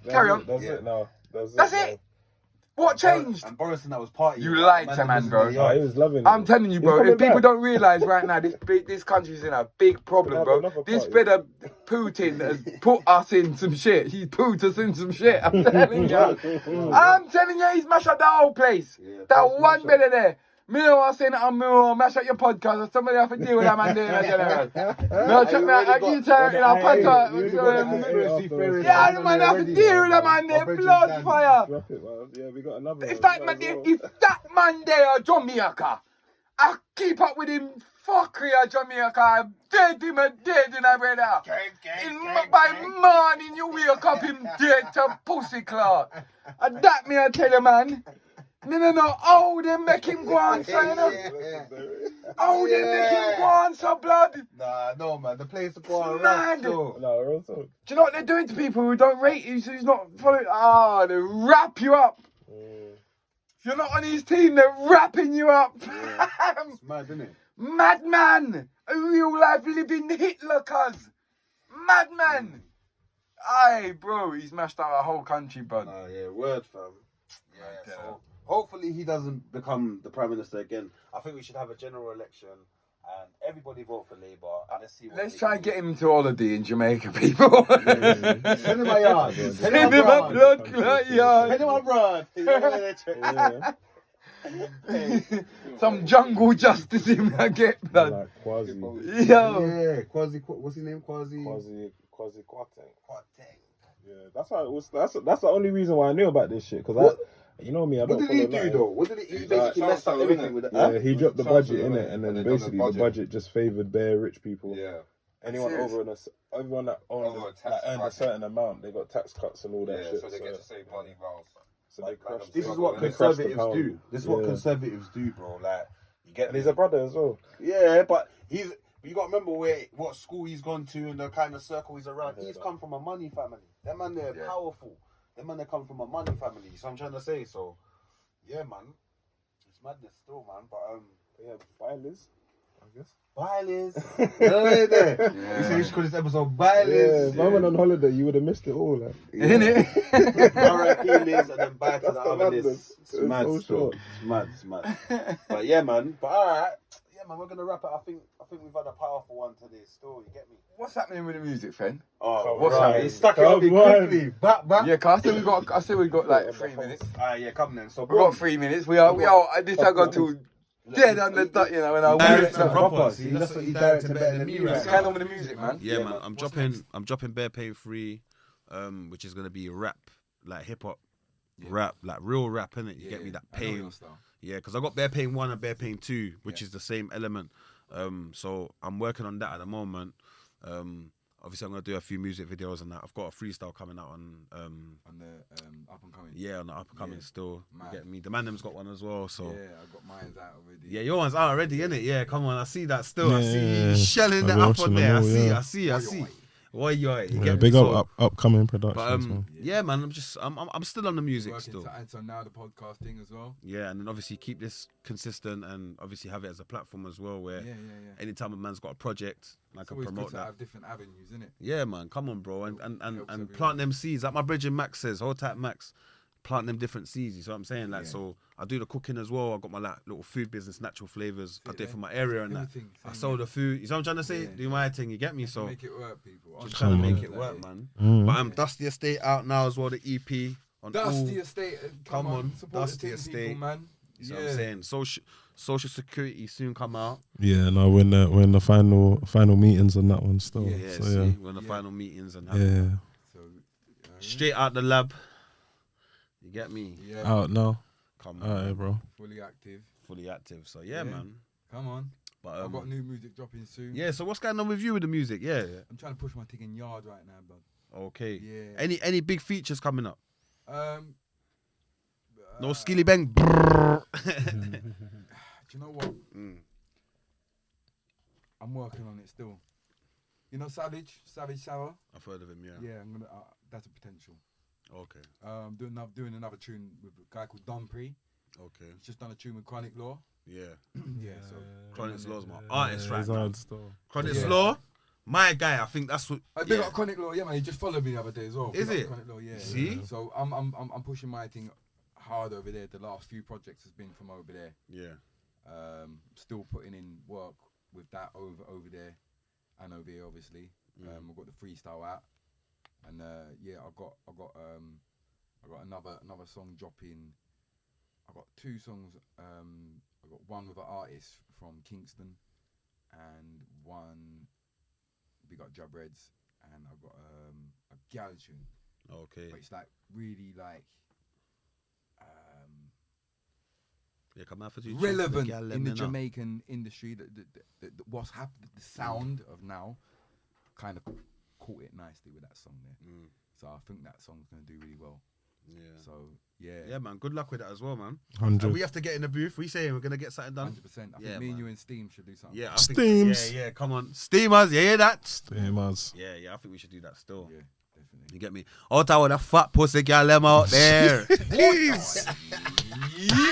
Carry on. That's it now. That's it. What changed? And Boris and that was partying. You lied to man, bro. He was loving it. I'm telling you, bro. He's If people coming don't realise right now, this country's in a big problem, bro. This brother Putin has put us in some shit. He put us in some shit. I'm telling you, he's mashed up the whole place. That one brother there. Me know what I'm saying. I'm mash up your podcast. Somebody have to deal with that man there. No, check me out. I give you in our podcast. Yeah, the man have to deal with that man there. Blood fire. Drop it, man. Yeah, we got another If one. that man there, Jamaica, I keep up with him. Fuckery at Jamaica. I'm dead him and dead in a brother. By morning you wake up him dead to pussy clot. And that me I tell you, man. No. Oh, they make him go on, so you know. Oh, they make him go on, so blood. Nah, no, man. The place to go on. Mad. No, we're also. Do you know what they're doing to people who don't rate you, who's not following? They wrap you up. If you're not on his team, they're wrapping you up. It's mad, isn't it? Madman. A real life living Hitler, cuz. Madman. Aye, bro, he's mashed out our whole country, bud. Yeah, word, fam. Yeah, so hopefully he doesn't become the prime minister again. I think we should have a general election and everybody vote for Labour and let's see what. Let's try and get him to holiday in Jamaica, people. Send him my yard. Send him a blood clot yard. Send him abroad. Some jungle justice him I get, blood. Like Quasi. Yo. Yeah, Quasi. What's his name? Quasi Quateng. Yeah, that's how it was. That's the only reason why I knew about this shit. Cause you know me, I don't. What did he do though? What did he basically messed up everything with that? Yeah, he dropped the budget in it, and then basically the budget just favoured bare rich people. Yeah. Anyone everyone that earned a certain amount, they got tax cuts and all that shit. So they get to save money, bro. So they crushed. This is what conservatives do. This is what conservatives do, bro. Like you get. And he's a brother as well. Yeah, but you got to remember what school he's gone to and the kind of circle he's around. He's come from a money family. Them man, they're powerful. Them man, they come from a money family. So I'm trying to say, so yeah, man, it's madness still, man. But yeah, Baileys, I guess. Baileys. You say you should call this episode Baileys. Yeah, if I went on holiday, you would have missed it all. Like. Innit? R.I.P. Liz and then back to the other list. It's mad so still. It's mad. But yeah, man. But alright. Yeah, man, we're gonna wrap it. I think we've had a powerful one today. Still, you get me? What's happening with the music, friend? Oh, what's happening? It's stuck it on me quickly. Back. Yeah, cause I still we got like 3 minutes. Alright, yeah, come then. So we got 3 minutes. We are. This I got to dead on the dot, you know. And that's what you directed better than me, right? It's kind of with the music, man. Yeah, man. I'm dropping Bear Pain 3, which is gonna be rap, like hip hop, rap, like real rap, innit? You get me? That pain. Yeah, because I got Bear Pain 1 and Bear Pain 2, which is the same element. So I'm working on that at the moment. Obviously, I'm gonna do a few music videos and that. I've got a freestyle coming out on the up and coming. Yeah, on the up and coming still. You get me? The Mandom's got one as well. So yeah, I got mine out already. Yeah, your one's out already, innit? Yeah, come on, I see that still. I see you shelling that up on there. I see. What you Yeah, get big me? So, upcoming but productions, man. yeah, man, I'm still on the music Working still. to add to now the podcast thing as well. Yeah, and then obviously keep this consistent and obviously have it as a platform as well where Yeah. anytime a man's got a project, I It's can always promote good to that. have different avenues, isn't it? Yeah, man, come on, bro, and Helps everyone. plant them seeds. Like my bridge Max says, hold tight, Max. Plant them different seeds. You see what I'm saying? Like, Yeah. so I do the cooking as well. I got my like little food business, natural flavors. I See do it there? for my area and that. Everything, I same, sell yeah. the food. You see what I'm trying to say? Yeah. Do my thing. You get me? So Make it work, people. just Honestly, trying to Come make on. it work, man. Mm. But Dusty Estate out now as well. The EP on Dusty all. Estate. Come on, support Dusty the team, Estate. people, man. You see what I'm saying? Social security soon come out. Yeah, no, we're in the final meetings on that one still. Yeah, Yeah, so, see, yeah. we're in the Yeah. final meetings and have Yeah. So, straight out the lab. You get me? yeah, Out now. Come on, Alright, man. bro. fully active. Fully active. So Yeah. yeah, man. Come on. But I've got new music dropping soon. yeah. So what's going on with you with the music? Yeah. I'm trying to push my thing in yard right now, bud. Okay. Yeah. Any big features coming up? No uh, skilly bang. Do you know what? Mm. I'm working on it still. You know Savage Sour? I've heard of him. Yeah. Yeah, I'm gonna. That's a potential. Okay. Doing another tune with a guy called Dunpre. Okay. He's just done a tune with Chronic Law. Yeah. Yeah, so Chronic's Law's my artist right It's now. hard still. Chronic's Yeah. Law, my guy. I think that's what. I big yeah. up Chronic Law, yeah man. He just followed me the other day as well. Is Big up it? Chronic Law, yeah. See? Yeah. So I'm pushing my thing hard over there. The last few projects has been from over there. Yeah. Still putting in work with that over there and over here obviously. We've got the freestyle out, and yeah, I got another song dropping. I got 2 songs. I got one with an artist from Kingston, and one we got Jub Reds, and I got a gal tune. Okay. But it's like really like Yeah, come out for you. relevant in the Jamaican industry. The what's happened, the sound of now, kind of caught it nicely with that song there. So I think that song's gonna do really well. Yeah. So yeah. Yeah, man. Good luck with that as well, man. 100. And we have to get in the booth. We saying we're gonna get something done. 100%. I Yeah, think me and man. you and Steam should do something. Yeah, I Steams. think. Yeah, come on, Steamers. You hear that? Steamers. Yeah. I think we should do that still. Yeah, definitely. You get me? All time with a fat pussy gal them out there. Please.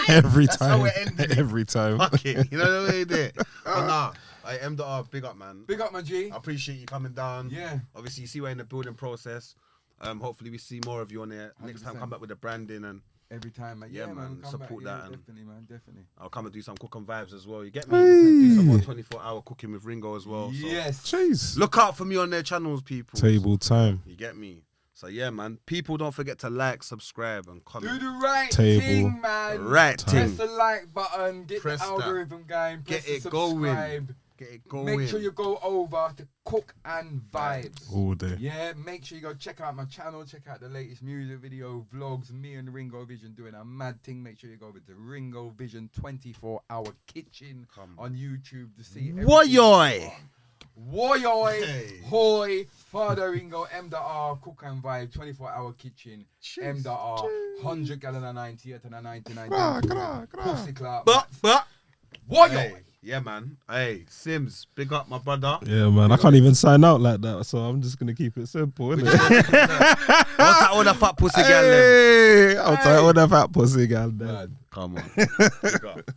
Every That's how time. we're ending it. Every time. Fuck it. You know the way they did. But nah, mdotr, big up, man. Big up, my G. I appreciate you coming down. Yeah. Obviously, you see we're in the building process. Hopefully, we see more of you on there. Next time, 100%. come back with the branding and Every time, man. Yeah, Yeah, man, Come support back. that Yeah, and- definitely, man. Definitely. I'll come and do some cooking vibes as well. You get me? Do some more 24-hour cooking with Ringo as well. So Yes. Jeez. look out for me on their channels, people. Table time. You get me? So yeah, man. People, don't forget to like, subscribe, and Do comment. the right Table. thing, man. Right Press thing. the like button. Get Press the that. algorithm going. Press Get the it going. subscribe. Get it going. Make sure you go over to Cook and Vibes. All day. Yeah, make sure you go check out my channel, check out the latest music video, vlogs, me and Ringo Vision doing a mad thing. Make sure you go over to Ringo Vision 24-hour kitchen Come on YouTube to see Woyoy. Woyoy, Hey. Hoy, Father Ringo, mdotr, Cook and Vibe, 24-hour kitchen, mdotr, 100 gallon of 98 and a 99. Pussy clap. But Woyoy. hey, yeah, man. Hey, Sims, big up my brother. Yeah, man. I can't even sign out like that, so I'm just gonna keep it simple, innit? All the fat pussy gal them. Hey, I'll tell you all that fat pussy gal. Man. Come on. Big up.